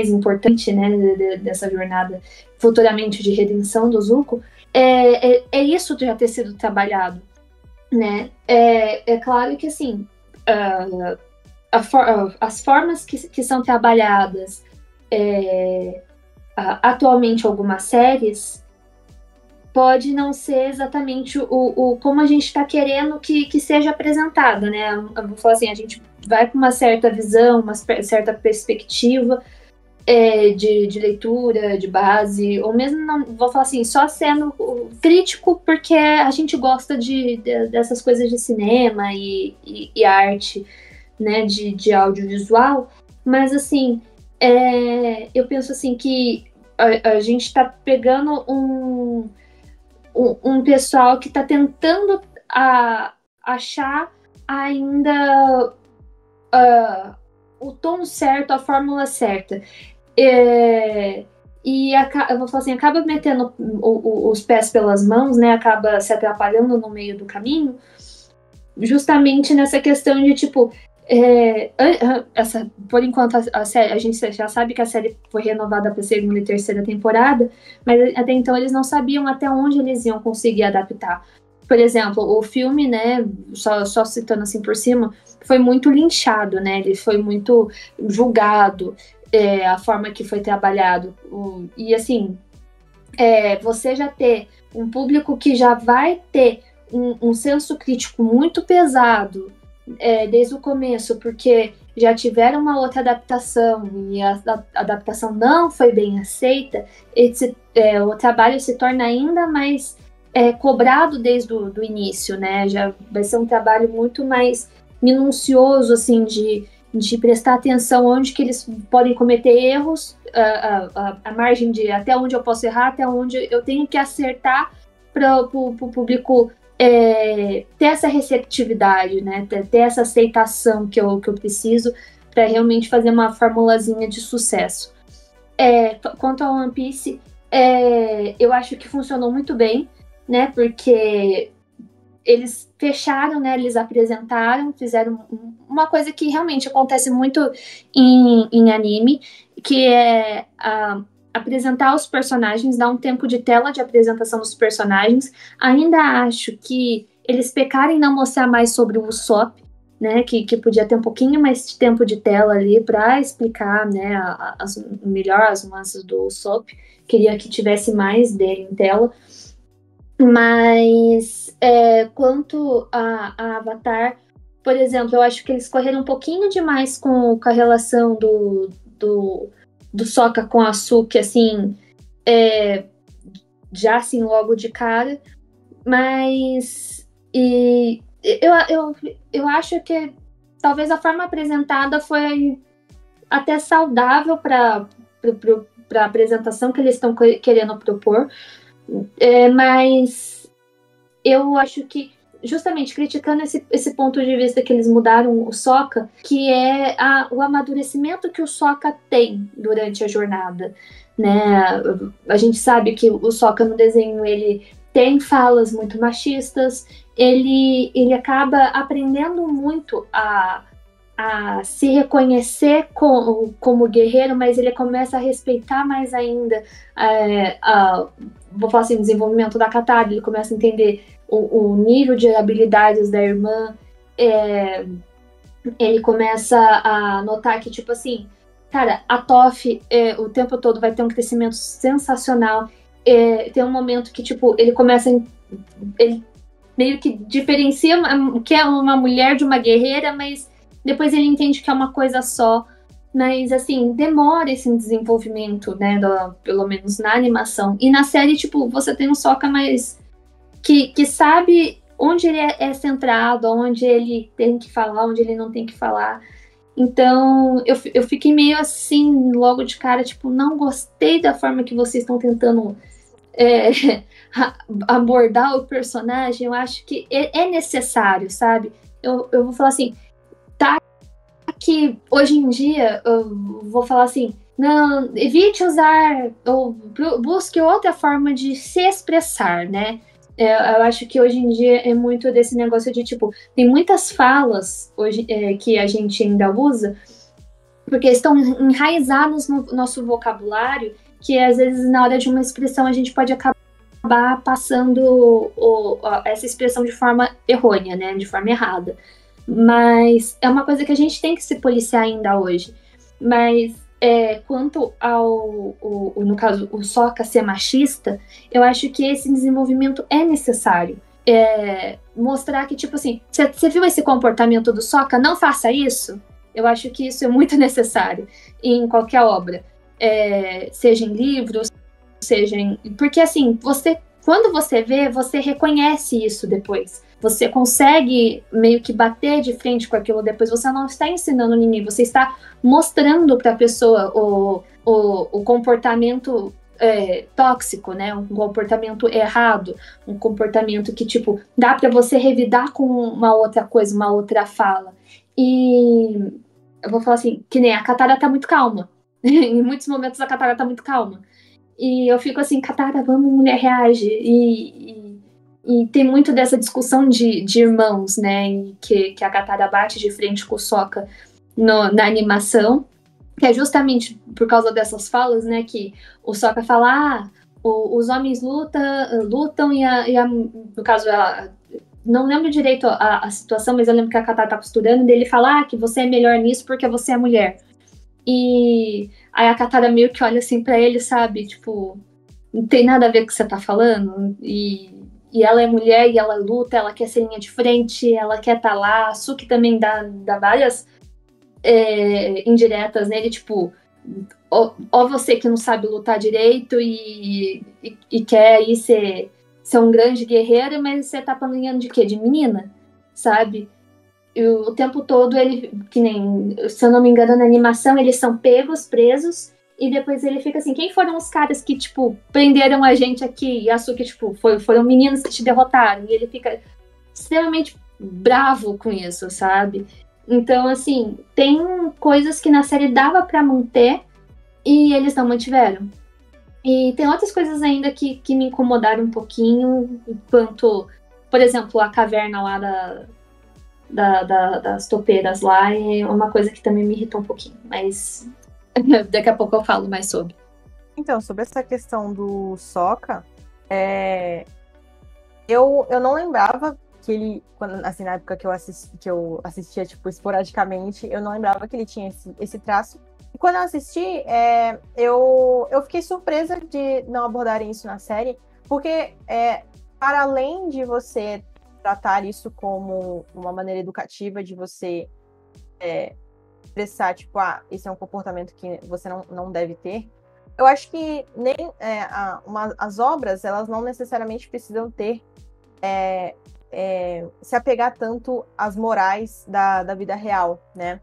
importante, né, dessa jornada futuramente de redenção do Zuko, isso já ter sido trabalhado, né? É claro que, assim, as formas que são trabalhadas atualmente algumas séries pode não ser exatamente como a gente está querendo que seja apresentada, né? Eu vou falar assim, a gente vai com uma certa visão, uma certa perspectiva de leitura, de base, ou mesmo, não, vou falar assim, só sendo crítico porque a gente gosta dessas coisas de cinema e arte, né, de audiovisual, mas assim, eu penso assim que a gente está pegando um pessoal que está tentando achar ainda o tom certo, a fórmula certa. E eu vou falar assim, acaba metendo os pés pelas mãos, né? Acaba se atrapalhando no meio do caminho, justamente nessa questão de tipo. Por enquanto a série, a gente já sabe que a série foi renovada para a segunda e terceira temporada, mas até então eles não sabiam até onde eles iam conseguir adaptar. Por exemplo, o filme, né, só citando assim por cima, foi muito linchado, né, ele foi muito julgado, a forma que foi trabalhado, e assim, você já ter um público que já vai ter um senso crítico muito pesado desde o começo, porque já tiveram uma outra adaptação e a adaptação não foi bem aceita, o trabalho se torna ainda mais cobrado desde o início, né? Já vai ser um trabalho muito mais minucioso, assim, de prestar atenção onde que eles podem cometer erros, a margem de até onde eu posso errar, até onde eu tenho que acertar para o público ter essa receptividade, né? Ter essa aceitação que eu preciso para realmente fazer uma formulazinha de sucesso. Quanto ao One Piece, eu acho que funcionou muito bem, né? Porque eles fecharam, né? Eles apresentaram, fizeram uma coisa que realmente acontece muito em anime, que é apresentar os personagens, dar um tempo de tela de apresentação dos personagens. Ainda acho que eles pecaram em não mostrar mais sobre o Usopp, né, que podia ter um pouquinho mais de tempo de tela ali para explicar, né, melhor as nuances do Usopp. Queria que tivesse mais dele em tela. Mas quanto a Avatar, por exemplo, eu acho que eles correram um pouquinho demais com a relação do Sokka com a Suki, assim, já assim, logo de cara, mas eu acho que talvez a forma apresentada foi até saudável para a apresentação que eles estão querendo propor, mas eu acho que, justamente criticando esse ponto de vista que eles mudaram o Sokka, que é o amadurecimento que o Sokka tem durante a jornada, né? A gente sabe que o Sokka no desenho, ele tem falas muito machistas, ele acaba aprendendo muito a se reconhecer como guerreiro, mas ele começa a respeitar mais ainda vou falar assim, o desenvolvimento da Katara, ele começa a entender o nível de habilidades da irmã, ele começa a notar que, tipo assim, cara, a Toph o tempo todo vai ter um crescimento sensacional. Tem um momento que, tipo, ele começa ele meio que diferencia que é uma mulher de uma guerreira, mas depois ele entende que é uma coisa só. Mas, assim, demora esse desenvolvimento, né, pelo menos na animação. E na série, tipo, você tem um Sokka mais que sabe onde ele é centrado, onde ele tem que falar, onde ele não tem que falar. Então, eu fiquei meio assim, logo de cara, tipo, não gostei da forma que vocês estão tentando abordar o personagem. Eu acho que é necessário, sabe? Eu vou falar assim, tá, que hoje em dia, eu vou falar assim, não, evite usar, ou busque outra forma de se expressar, né? Eu acho que hoje em dia é muito desse negócio de, tipo, tem muitas falas hoje que a gente ainda usa, porque estão enraizados no nosso vocabulário, que às vezes na hora de uma expressão a gente pode acabar passando essa expressão de forma errônea, né? De forma errada. Mas é uma coisa que a gente tem que se policiar ainda hoje. Mas quanto no caso, o Sokka ser machista, eu acho que esse desenvolvimento é necessário. Mostrar que, tipo assim, você viu esse comportamento do Sokka? Não faça isso. Eu acho que isso é muito necessário em qualquer obra. Seja em livros, seja em... Porque, assim, quando você vê, você reconhece isso depois. Você consegue meio que bater de frente com aquilo depois. Você não está ensinando ninguém, você está mostrando para a pessoa o comportamento tóxico, né? Um comportamento errado, um comportamento que, tipo, dá para você revidar com uma outra coisa, uma outra fala. E eu vou falar assim, que nem a Katara tá muito calma. Em muitos momentos a Katara tá muito calma. E eu fico assim, Katara, vamos, mulher, reage. E tem muito dessa discussão de irmãos, né? Que a Katara bate de frente com o Sokka na animação, que é justamente por causa dessas falas, né? Que o Sokka fala, os homens lutam no caso, não lembro direito a situação, mas eu lembro que a Katara tá costurando, e ele fala que você é melhor nisso porque você é mulher. E aí a Katara meio que olha assim pra ele, sabe? Tipo, não tem nada a ver com o que você tá falando. E ela é mulher e ela luta, ela quer ser linha de frente, ela quer estar lá. A Suki também dá várias indiretas nele, tipo, ó você que não sabe lutar direito e quer aí ser um grande guerreiro, mas você tá falando de quê? De menina, sabe? E o tempo todo ele, que nem, se eu não me engano, na animação, eles são pegos, presos, e depois ele fica assim, quem foram os caras que, tipo, prenderam a gente aqui? E a Suki, tipo, foram meninos que te derrotaram. E ele fica extremamente bravo com isso, sabe? Então, assim, tem coisas que na série dava pra manter e eles não mantiveram. E tem outras coisas ainda que me incomodaram um pouquinho, quanto, por exemplo, a caverna lá das topeiras lá, é uma coisa que também me irritou um pouquinho, mas daqui a pouco eu falo mais sobre. Então, sobre essa questão do Sokka, eu não lembrava que ele, assim, na época que eu assistia, tipo, esporadicamente, eu não lembrava que ele tinha esse traço. E quando eu assisti, eu fiquei surpresa de não abordarem isso na série, porque, para além de você tratar isso como uma maneira educativa de você expressar, tipo, esse é um comportamento que você não deve ter, eu acho que nem as obras, elas não necessariamente precisam ter se apegar tanto às morais da vida real, né?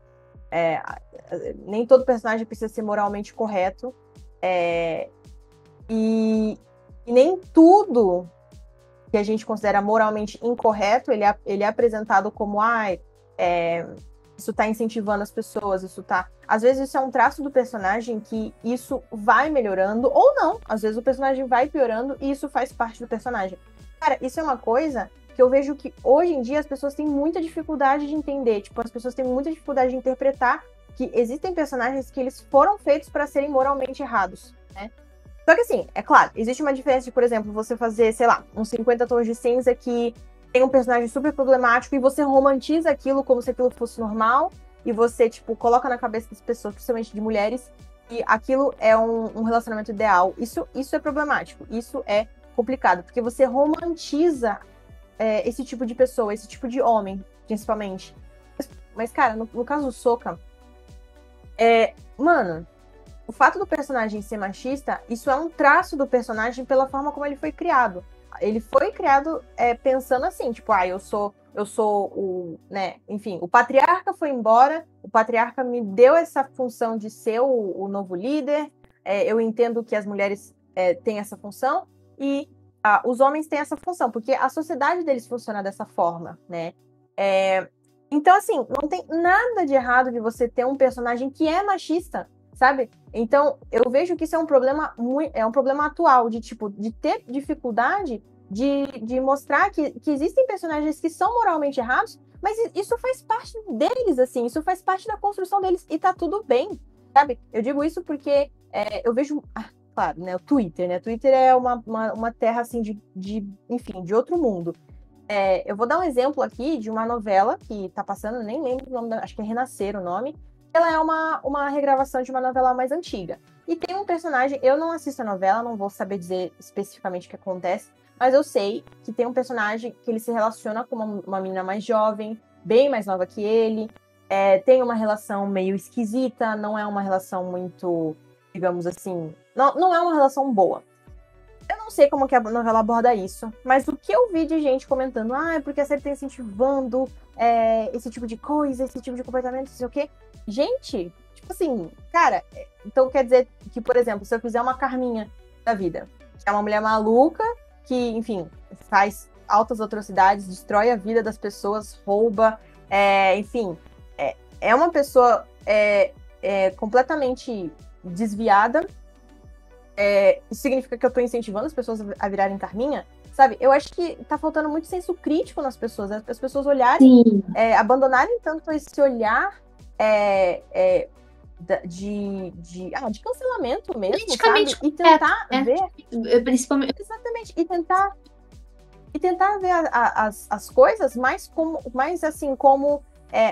Nem todo personagem precisa ser moralmente correto, e nem tudo que a gente considera moralmente incorreto, ele é apresentado como, isso tá incentivando as pessoas, isso tá... Às vezes isso é um traço do personagem que isso vai melhorando, ou não. Às vezes o personagem vai piorando e isso faz parte do personagem. Cara, isso é uma coisa que eu vejo que hoje em dia as pessoas têm muita dificuldade de entender. Tipo, as pessoas têm muita dificuldade de interpretar que existem personagens que eles foram feitos para serem moralmente errados, né? Só que assim, é claro, existe uma diferença de, por exemplo, você fazer, sei lá, uns 50 tons de cinza que tem um personagem super problemático e você romantiza aquilo como se aquilo fosse normal e você, tipo, coloca na cabeça das pessoas, principalmente de mulheres, que aquilo é um relacionamento ideal. Isso é problemático, isso é complicado, porque você romantiza esse tipo de pessoa, esse tipo de homem, principalmente. Mas cara, no caso do Sokka, mano, o fato do personagem ser machista, isso é um traço do personagem pela forma como ele foi criado. Ele foi criado pensando assim, tipo, eu sou o, né, enfim, o patriarca foi embora, o patriarca me deu essa função de ser o novo líder, eu entendo que as mulheres têm essa função e os homens têm essa função, porque a sociedade deles funciona dessa forma, né? Então, assim, não tem nada de errado de você ter um personagem que é machista, sabe? Então, eu vejo que isso é um problema atual, de ter dificuldade de mostrar que existem personagens que são moralmente errados, mas isso faz parte deles, assim, isso faz parte da construção deles, e tá tudo bem, sabe? Eu digo isso porque eu vejo, claro, né, o Twitter, né? O Twitter é uma terra, assim, enfim, de outro mundo. Eu vou dar um exemplo aqui de uma novela que tá passando, nem lembro o nome, acho que é Renascer o nome. Ela é uma regravação de uma novela mais antiga. E tem um personagem, eu não assisto a novela, não vou saber dizer especificamente o que acontece, mas eu sei que tem um personagem que ele se relaciona com uma menina mais jovem, bem mais nova que ele, tem uma relação meio esquisita, não é uma relação muito, digamos assim, não é uma relação boa. Eu não sei como que a novela aborda isso, mas o que eu vi de gente comentando, é porque a série tá incentivando esse tipo de coisa, esse tipo de comportamento, não sei o quê. Gente, tipo assim, cara, então quer dizer que, por exemplo, se eu fizer uma Carminha da vida, que é uma mulher maluca, que, enfim, faz altas atrocidades, destrói a vida das pessoas, rouba, enfim, é uma pessoa completamente desviada, isso significa que eu tô incentivando as pessoas a virarem Carminha, sabe? Eu acho que tá faltando muito senso crítico nas pessoas, as pessoas olharem, abandonarem tanto esse olhar de cancelamento mesmo, sabe? E tentar ver... Principalmente... Exatamente, e tentar ver as coisas mais assim, como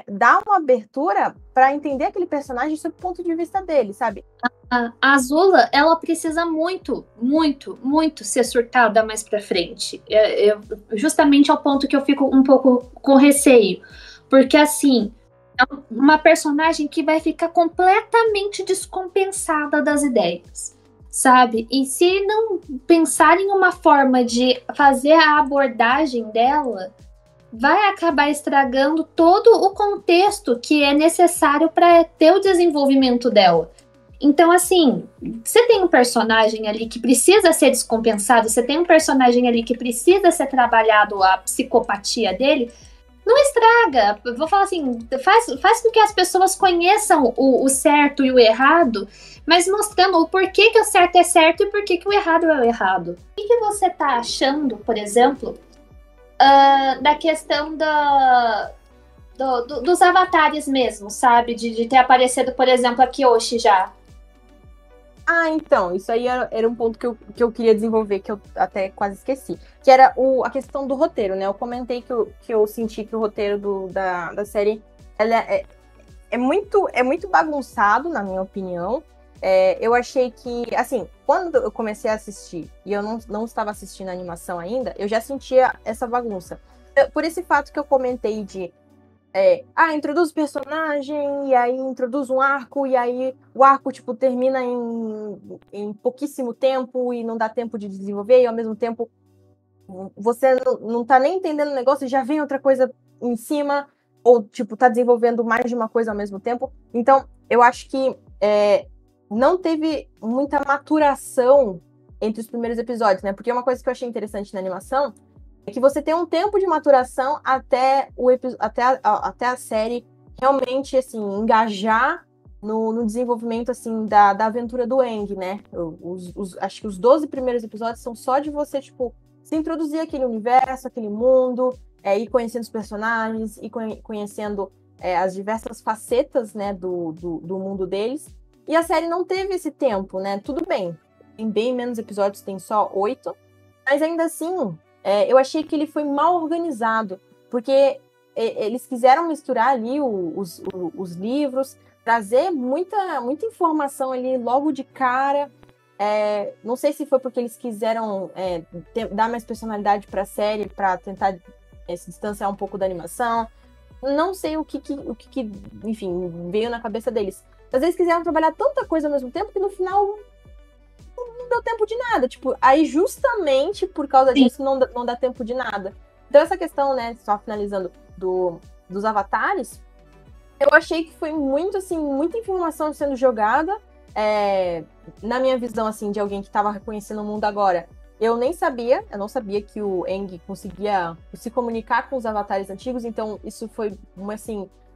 dar uma abertura para entender aquele personagem sob o ponto de vista dele, sabe? A Azula, ela precisa muito, muito, muito ser surtada mais pra frente. Justamente ao ponto que eu fico um pouco com receio. Porque, assim, é uma personagem que vai ficar completamente descompensada das ideias, sabe? E se não pensar em uma forma de fazer a abordagem dela, vai acabar estragando todo o contexto que é necessário para ter o desenvolvimento dela. Então, assim, você tem um personagem ali que precisa ser descompensado, você tem um personagem ali que precisa ser trabalhado a psicopatia dele, não estraga. Vou falar assim, faz com que as pessoas conheçam o certo e o errado, mas mostrando o porquê que o certo é certo e porquê que o errado é o errado. O que você tá achando, por exemplo, da questão dos avatares mesmo, sabe? De ter aparecido, por exemplo, a Kyoshi já. Então, isso aí era um ponto que eu queria desenvolver, que eu até quase esqueci. Que era a questão do roteiro, né? Eu comentei que eu senti que o roteiro da série ela é muito bagunçado, na minha opinião. Eu achei que, assim, quando eu comecei a assistir e eu não estava assistindo a animação ainda, eu já sentia essa bagunça. Por esse fato que eu comentei de introduz o personagem, e aí introduz um arco, e aí o arco, tipo, termina em pouquíssimo tempo e não dá tempo de desenvolver, e ao mesmo tempo você não tá nem entendendo o negócio e já vem outra coisa em cima, ou, tipo, tá desenvolvendo mais de uma coisa ao mesmo tempo. Então, eu acho que não teve muita maturação entre os primeiros episódios, né? Porque uma coisa que eu achei interessante na animação é que você tem um tempo de maturação até a série realmente, assim, engajar no desenvolvimento, assim, da aventura do Aang, né? Acho que os 12 primeiros episódios são só de você, tipo, se introduzir aquele universo, aquele mundo, ir conhecendo os personagens, ir conhecendo as diversas facetas, né, do mundo deles. E a série não teve esse tempo, né? Tudo bem, tem bem menos episódios, tem só 8, mas ainda assim, eu achei que ele foi mal organizado, porque eles quiseram misturar ali os livros, trazer muita informação ali logo de cara. Não sei se foi porque eles quiseram dar mais personalidade para a série, para tentar se distanciar um pouco da animação. Não sei o que, enfim, veio na cabeça deles. Às vezes quiseram trabalhar tanta coisa ao mesmo tempo que no final não deu tempo de nada. Tipo, aí justamente por causa disso não dá tempo de nada. Então essa questão, né, só finalizando, dos avatares, eu achei que foi muito, assim, muita informação sendo jogada. Na minha visão, assim, de alguém que estava reconhecendo o mundo agora, eu não sabia que o Aang conseguia se comunicar com os avatares antigos, então isso foi,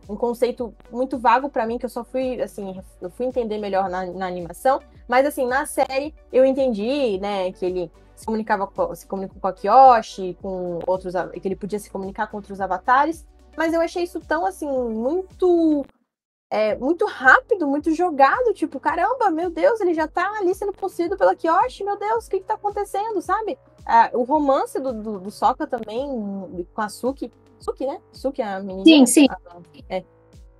um conceito muito vago para mim, que eu só fui, assim, eu fui entender melhor na animação, mas, assim, na série eu entendi, né, que ele se comunicou com a Kyoshi, com outros, que ele podia se comunicar com outros avatares, mas eu achei isso tão, assim, muito rápido, muito jogado, tipo, caramba, meu Deus, ele já tá ali sendo possuído pela Kyoshi, meu Deus, o que tá acontecendo, sabe? O romance do Sokka também, com a Suki, né? Suki é a menina? Sim.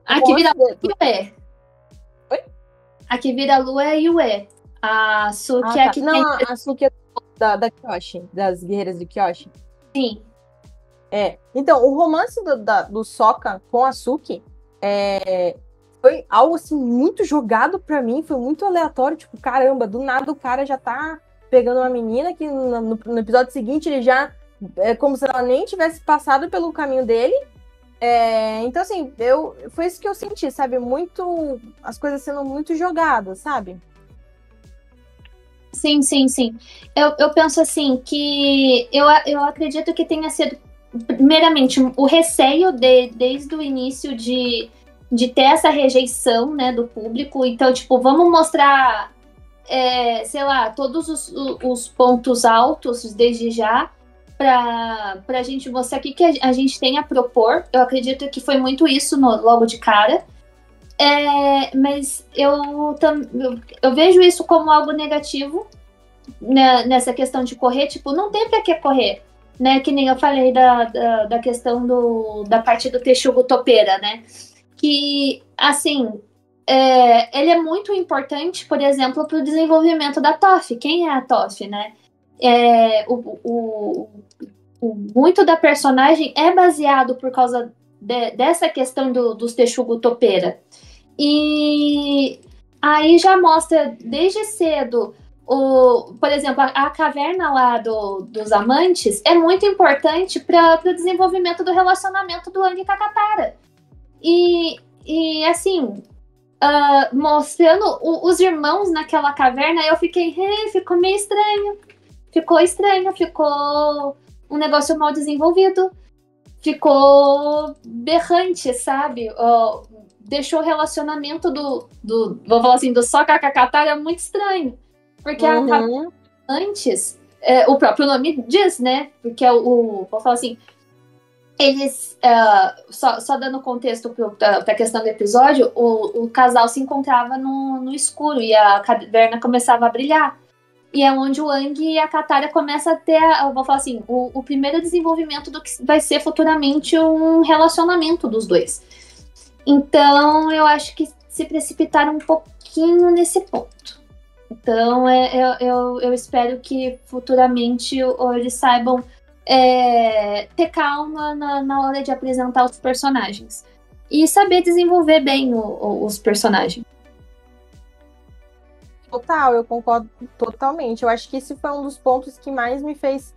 A que vira lua é Yue. Oi? A que vira lua é Yue. A Suki é a que não, a Suki é da Kyoshi, das guerreiras de Kyoshi. Sim. Então, o romance do Sokka com a Suki foi algo, assim, muito jogado pra mim, foi muito aleatório, tipo, caramba, do nada o cara já tá pegando uma menina que no episódio seguinte ele já, como se ela nem tivesse passado pelo caminho dele. Então, assim, foi isso que eu senti, sabe, as coisas sendo muito jogadas, sabe? Sim. Eu penso assim, que eu acredito que tenha sido, primeiramente, o receio desde o início de ter essa rejeição, né, do público. Então, tipo, vamos mostrar, sei lá, todos os pontos altos desde já, pra gente mostrar o que a gente tem a propor. Eu acredito que foi muito isso logo de cara. Mas eu vejo isso como algo negativo, né, nessa questão de correr. Tipo, não tem pra que correr, né? Que nem eu falei da questão da parte do Texugo topeira, né? Que, assim, ele é muito importante, por exemplo, para o desenvolvimento da Toph. Quem é a Toph, né? Muito da personagem é baseado por causa dessa questão dos Texugo topeira. E aí já mostra desde cedo, por exemplo, a caverna lá dos amantes é muito importante para o desenvolvimento do relacionamento do Aang e Katara. E assim, mostrando os irmãos naquela caverna, eu fiquei, ficou meio estranho. Ficou estranho, ficou um negócio mal desenvolvido. Ficou berrante, sabe? Deixou o relacionamento vou falar assim, do Sokka com a Katara muito estranho. Porque antes, o próprio nome diz, né? Porque vou falar assim, eles, só dando contexto para a questão do episódio, o casal se encontrava no escuro e a caverna começava a brilhar. E é onde o Aang e a Katara começam a ter, vou falar assim, o primeiro desenvolvimento do que vai ser futuramente um relacionamento dos dois. Então, eu acho que se precipitaram um pouquinho nesse ponto. Então, eu espero que futuramente eles saibam ter calma na hora de apresentar os personagens. E saber desenvolver bem os personagens. Total, eu concordo totalmente. Eu acho que esse foi um dos pontos que mais me fez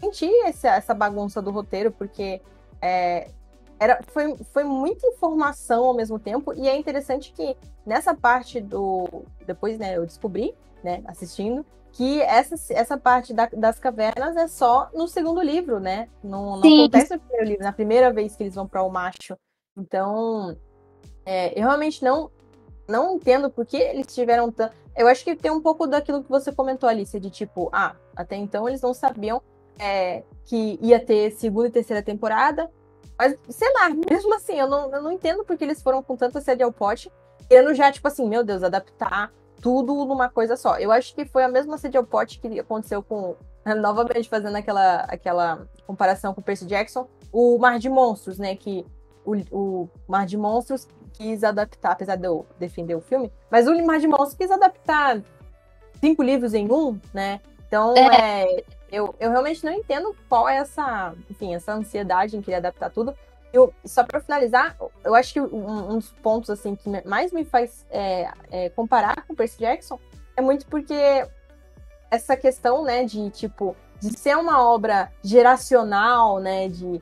sentir essa bagunça do roteiro, porque foi muita informação ao mesmo tempo, e é interessante que nessa parte depois, né, eu descobri, né, assistindo, que essa parte das cavernas é só no segundo livro, né? Não Sim. acontece no primeiro livro, na primeira vez que eles vão para o macho. Então, eu realmente não entendo por que eles tiveram tanto. Eu acho que tem um pouco daquilo que você comentou, Alice, de tipo, até então eles não sabiam que ia ter segunda e terceira temporada. Mas, sei lá, mesmo assim, eu não entendo porque eles foram com tanta sede ao pote, querendo já, tipo assim, meu Deus, adaptar tudo numa coisa só. Eu acho que foi a mesma sede ao pote que aconteceu com, novamente fazendo aquela comparação com o Percy Jackson, o Mar de Monstros, né? Que o Mar de Monstros quis adaptar, apesar de eu defender o filme, mas o Mar de Monstros quis adaptar 5 livros em um, né? Então, eu realmente não entendo qual é essa ansiedade em querer adaptar tudo. Só para finalizar, eu acho que um dos pontos assim que mais me faz comparar com o Percy Jackson é muito porque essa questão, né, de ser uma obra geracional, né, de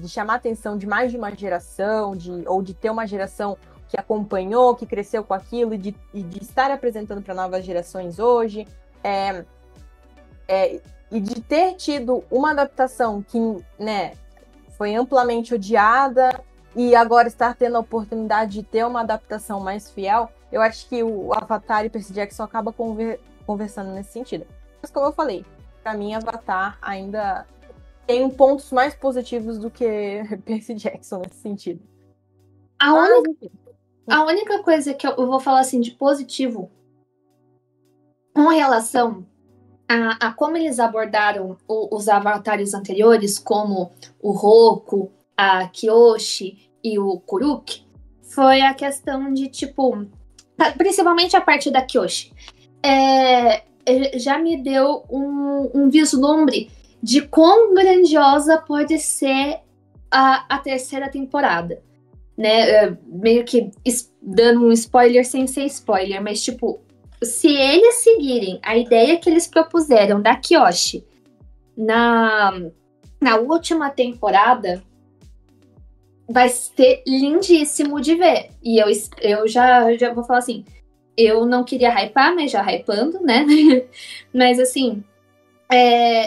chamar a atenção de mais de uma geração, ou de ter uma geração que acompanhou, que cresceu com aquilo, e de estar apresentando para novas gerações hoje, e de ter tido uma adaptação que, né, foi amplamente odiada, e agora estar tendo a oportunidade de ter uma adaptação mais fiel, eu acho que o Avatar e Percy Jackson acaba conversando nesse sentido. Mas como eu falei, para mim Avatar ainda tem pontos mais positivos do que Percy Jackson nesse sentido. A única coisa que eu vou falar assim de positivo com relação a como eles abordaram os avatares anteriores, como o Roku, a Kyoshi e o Kuruk, foi a questão de, tipo, principalmente a parte da Kyoshi, já me deu um vislumbre de quão grandiosa pode ser a terceira temporada, né? Meio que dando um spoiler sem ser spoiler, mas, tipo, se eles seguirem a ideia que eles propuseram da Kyoshi na última temporada, vai ser lindíssimo de ver. E eu já vou falar assim, eu não queria hypar, mas já hypando, né? Mas assim,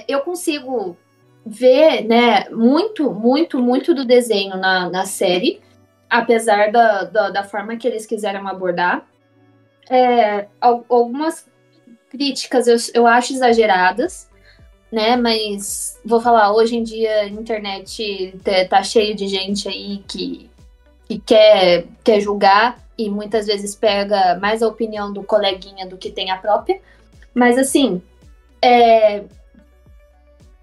eu consigo ver, né, muito, muito, muito do desenho na série, apesar da forma que eles quiseram abordar. Algumas críticas eu acho exageradas, né? Mas vou falar, hoje em dia a internet tá cheio de gente aí que quer julgar e muitas vezes pega mais a opinião do coleguinha do que tem a própria. Mas assim,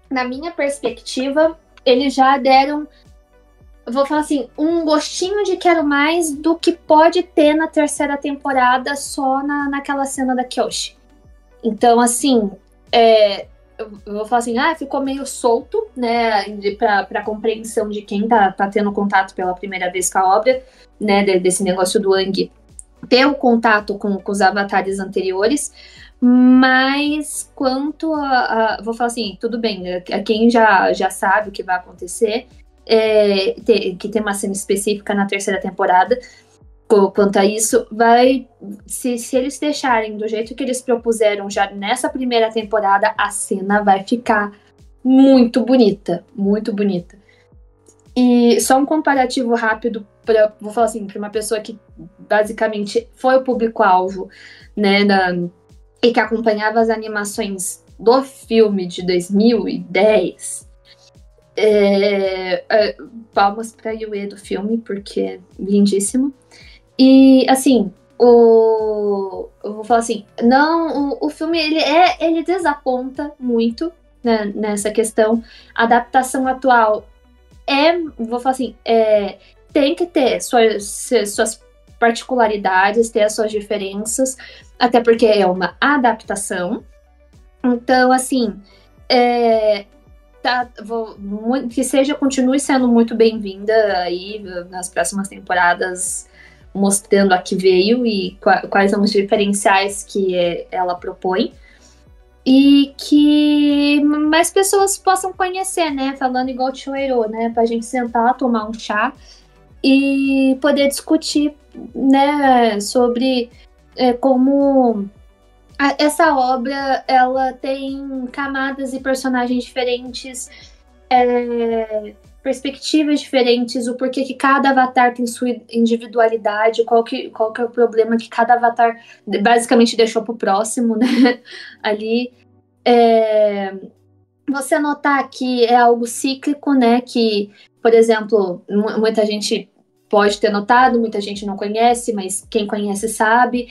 na minha perspectiva, eles já deram, vou falar assim, um gostinho de quero mais do que pode ter na terceira temporada só naquela cena da Kyoshi. Então, assim, eu vou falar assim, ficou meio solto, né, pra compreensão de quem tá tendo contato pela primeira vez com a obra, né, desse negócio do Aang ter o contato com os avatares anteriores, mas quanto vou falar assim, tudo bem, quem já sabe o que vai acontecer, que tem uma cena específica na terceira temporada, quanto a isso, se eles deixarem do jeito que eles propuseram já nessa primeira temporada, a cena vai ficar muito bonita, muito bonita. E só um comparativo rápido, vou falar assim, para uma pessoa que basicamente foi o público-alvo, né, e que acompanhava as animações do filme de 2010, palmas para Yue do filme, porque é lindíssimo. E, assim, eu vou falar assim, não, o filme, ele desaponta muito, né, nessa questão. A adaptação atual vou falar assim, tem que ter suas particularidades, ter as suas diferenças, até porque é uma adaptação. Então, assim, que continue sendo muito bem-vinda aí nas próximas temporadas, mostrando a que veio e quais são os diferenciais que ela propõe. E que mais pessoas possam conhecer, né? Falando igual o Choeiro, né? Pra gente sentar, tomar um chá e poder discutir, né? Sobre como Essa obra, ela tem camadas e personagens diferentes, perspectivas diferentes, o porquê que cada avatar tem sua individualidade, qual que é o problema que cada avatar basicamente deixou pro próximo, né? Ali. Você notar que é algo cíclico, né? Que, por exemplo, muita gente pode ter notado, muita gente não conhece, mas quem conhece sabe,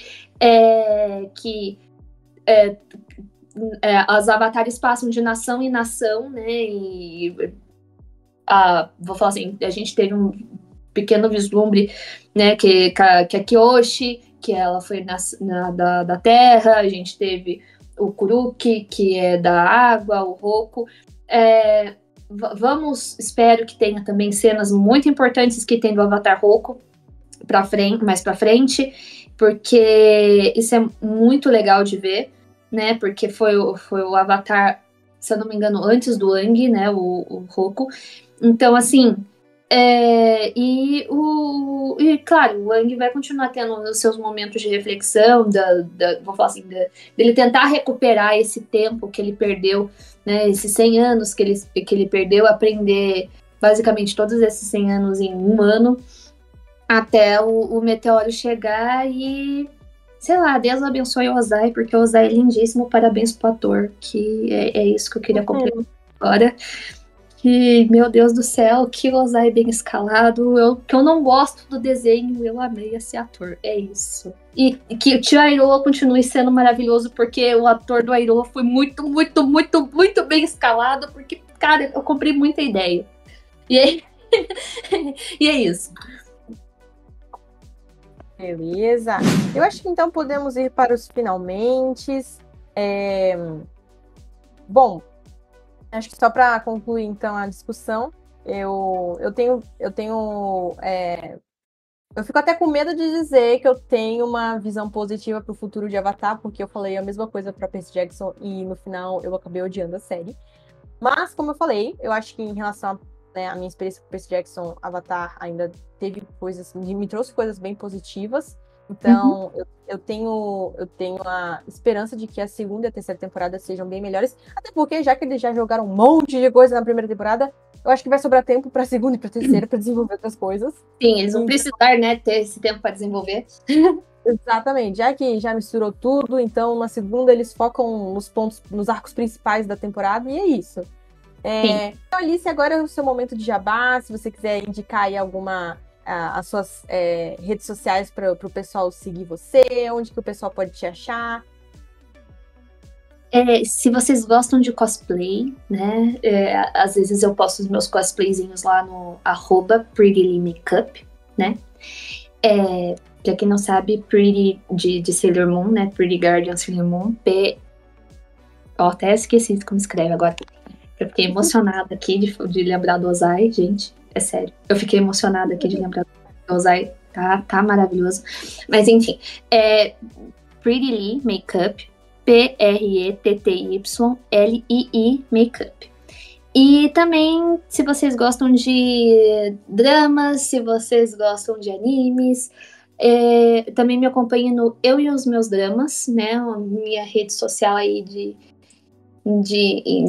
que os avatares passam de nação em nação, né? E vou falar assim, a gente teve um pequeno vislumbre, né? Que a Kyoshi, que ela foi da terra, a gente teve o Kuruki, que é da água, o Roku. Espero que tenha também cenas muito importantes que tem do Avatar Roku mais pra frente, porque isso é muito legal de ver, né? Porque foi o Avatar, se eu não me engano, antes do Aang, né? O Roku. Então, assim, e claro, o Aang vai continuar tendo os seus momentos de reflexão, vou falar assim, dele tentar recuperar esse tempo que ele perdeu, né, esses 100 anos que ele perdeu, aprender basicamente todos esses 100 anos em um ano, até o meteoro chegar e, sei lá, Deus abençoe o Ozai, porque o Ozai é lindíssimo, parabéns pro ator, que é isso que eu queria completar agora. Que, meu Deus do céu, que Ozai bem escalado. Que eu não gosto do desenho, eu amei esse ator. É isso. E que o tio Airoa continue sendo maravilhoso, porque o ator do Airoa foi muito, muito, muito, muito bem escalado, porque, cara, eu comprei muita ideia. E é, e é isso. Beleza. Eu acho que então podemos ir para os finalmente. Bom, acho que só para concluir então a discussão, eu fico até com medo de dizer que eu tenho uma visão positiva para o futuro de Avatar, porque eu falei a mesma coisa para Percy Jackson e no final eu acabei odiando a série. Mas, como eu falei, eu acho que em relação à minha experiência com Percy Jackson, Avatar ainda teve coisas, me trouxe coisas bem positivas. Então, eu tenho a esperança de que a segunda e a terceira temporada sejam bem melhores. Até porque, já que eles já jogaram um monte de coisa na primeira temporada, eu acho que vai sobrar tempo para a segunda e para a terceira para desenvolver outras coisas. Sim, eles vão precisar, né, ter esse tempo para desenvolver. Exatamente, já que já misturou tudo, então na segunda eles focam nos arcos principais da temporada, e é isso. Então, Alice, agora é o seu momento de jabá, se você quiser indicar aí as suas redes sociais para o pessoal seguir você, onde que o pessoal pode te achar. Se vocês gostam de cosplay, né, às vezes eu posto os meus cosplayzinhos lá no @prettylimakeup, né, pra quem não sabe, Pretty de Sailor Moon, né, Pretty Guardian Sailor Moon, até esqueci como escreve agora. Eu fiquei emocionada aqui de lembrar do Ozai, gente. É sério. Eu fiquei emocionada aqui de lembrar do Ozai. Tá maravilhoso. Mas, enfim. Pretty Lee Makeup. PRETTYLII Makeup. E também, se vocês gostam de dramas, se vocês gostam de animes, também me acompanhe no Eu e os Meus Dramas, né? A minha rede social aí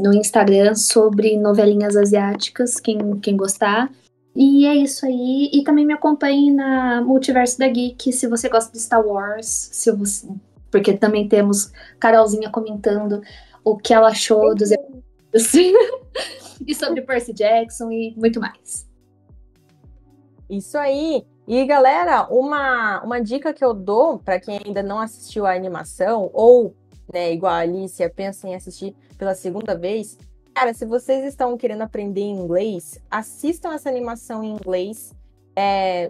no Instagram sobre novelinhas asiáticas, quem gostar. E é isso aí. E também me acompanhe na Multiverso da Geek, se você gosta de Star Wars, porque também temos Carolzinha comentando o que ela achou dos episódios e sobre Percy Jackson e muito mais. Isso aí. E galera, uma dica que eu dou para quem ainda não assistiu a animação ou, né, igual a Alicia, pensa em assistir pela segunda vez, cara, se vocês estão querendo aprender inglês, assistam essa animação em inglês.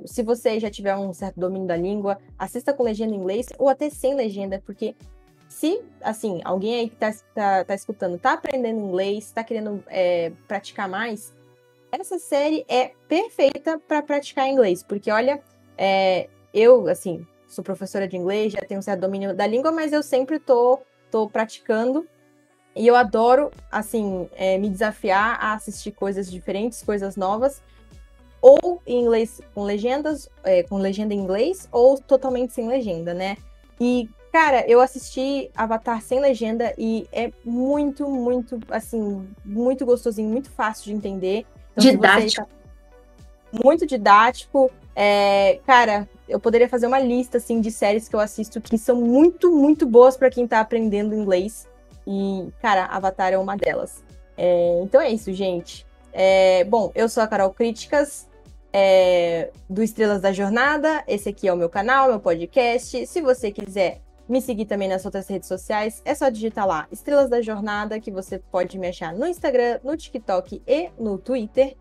Se você já tiver um certo domínio da língua, assista com legenda em inglês ou até sem legenda, porque se, assim, alguém aí que tá escutando, tá aprendendo inglês, tá querendo praticar mais, essa série é perfeita para praticar inglês, porque olha, eu, assim, sou professora de inglês, já tenho um certo domínio da língua, mas eu sempre tô praticando. E eu adoro, assim, me desafiar a assistir coisas diferentes, coisas novas, ou em inglês com legendas, com legenda em inglês, ou totalmente sem legenda, né? E Cara, eu assisti Avatar sem legenda e é muito, muito, assim, muito gostosinho, muito fácil de entender. Então, se você Didático. tá muito didático, cara, eu poderia fazer uma lista, assim, de séries que eu assisto que são muito, muito boas para quem tá aprendendo inglês. E, cara, Avatar é uma delas. Então é isso, gente. Bom, eu sou a Carol Críticas, do Estrelas da Jornada. Esse aqui é o meu canal, meu podcast. Se você quiser me seguir também nas outras redes sociais, é só digitar lá Estrelas da Jornada, que você pode me achar no Instagram, no TikTok e no Twitter.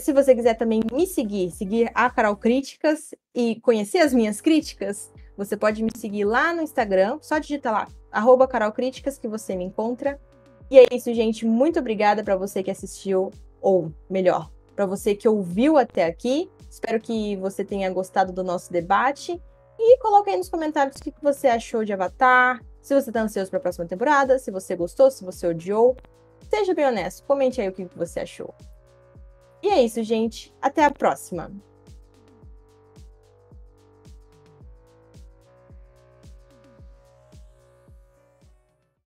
Se você quiser também me seguir a Carol Críticas e conhecer as minhas críticas, você pode me seguir lá no Instagram, só digitar lá, @Carol Críticas, que você me encontra. E é isso, gente. Muito obrigada para você que assistiu, ou melhor, para você que ouviu até aqui. Espero que você tenha gostado do nosso debate. E coloque aí nos comentários o que você achou de Avatar, se você está ansioso para a próxima temporada, se você gostou, se você odiou. Seja bem honesto, comente aí o que você achou. E é isso, gente. Até a próxima!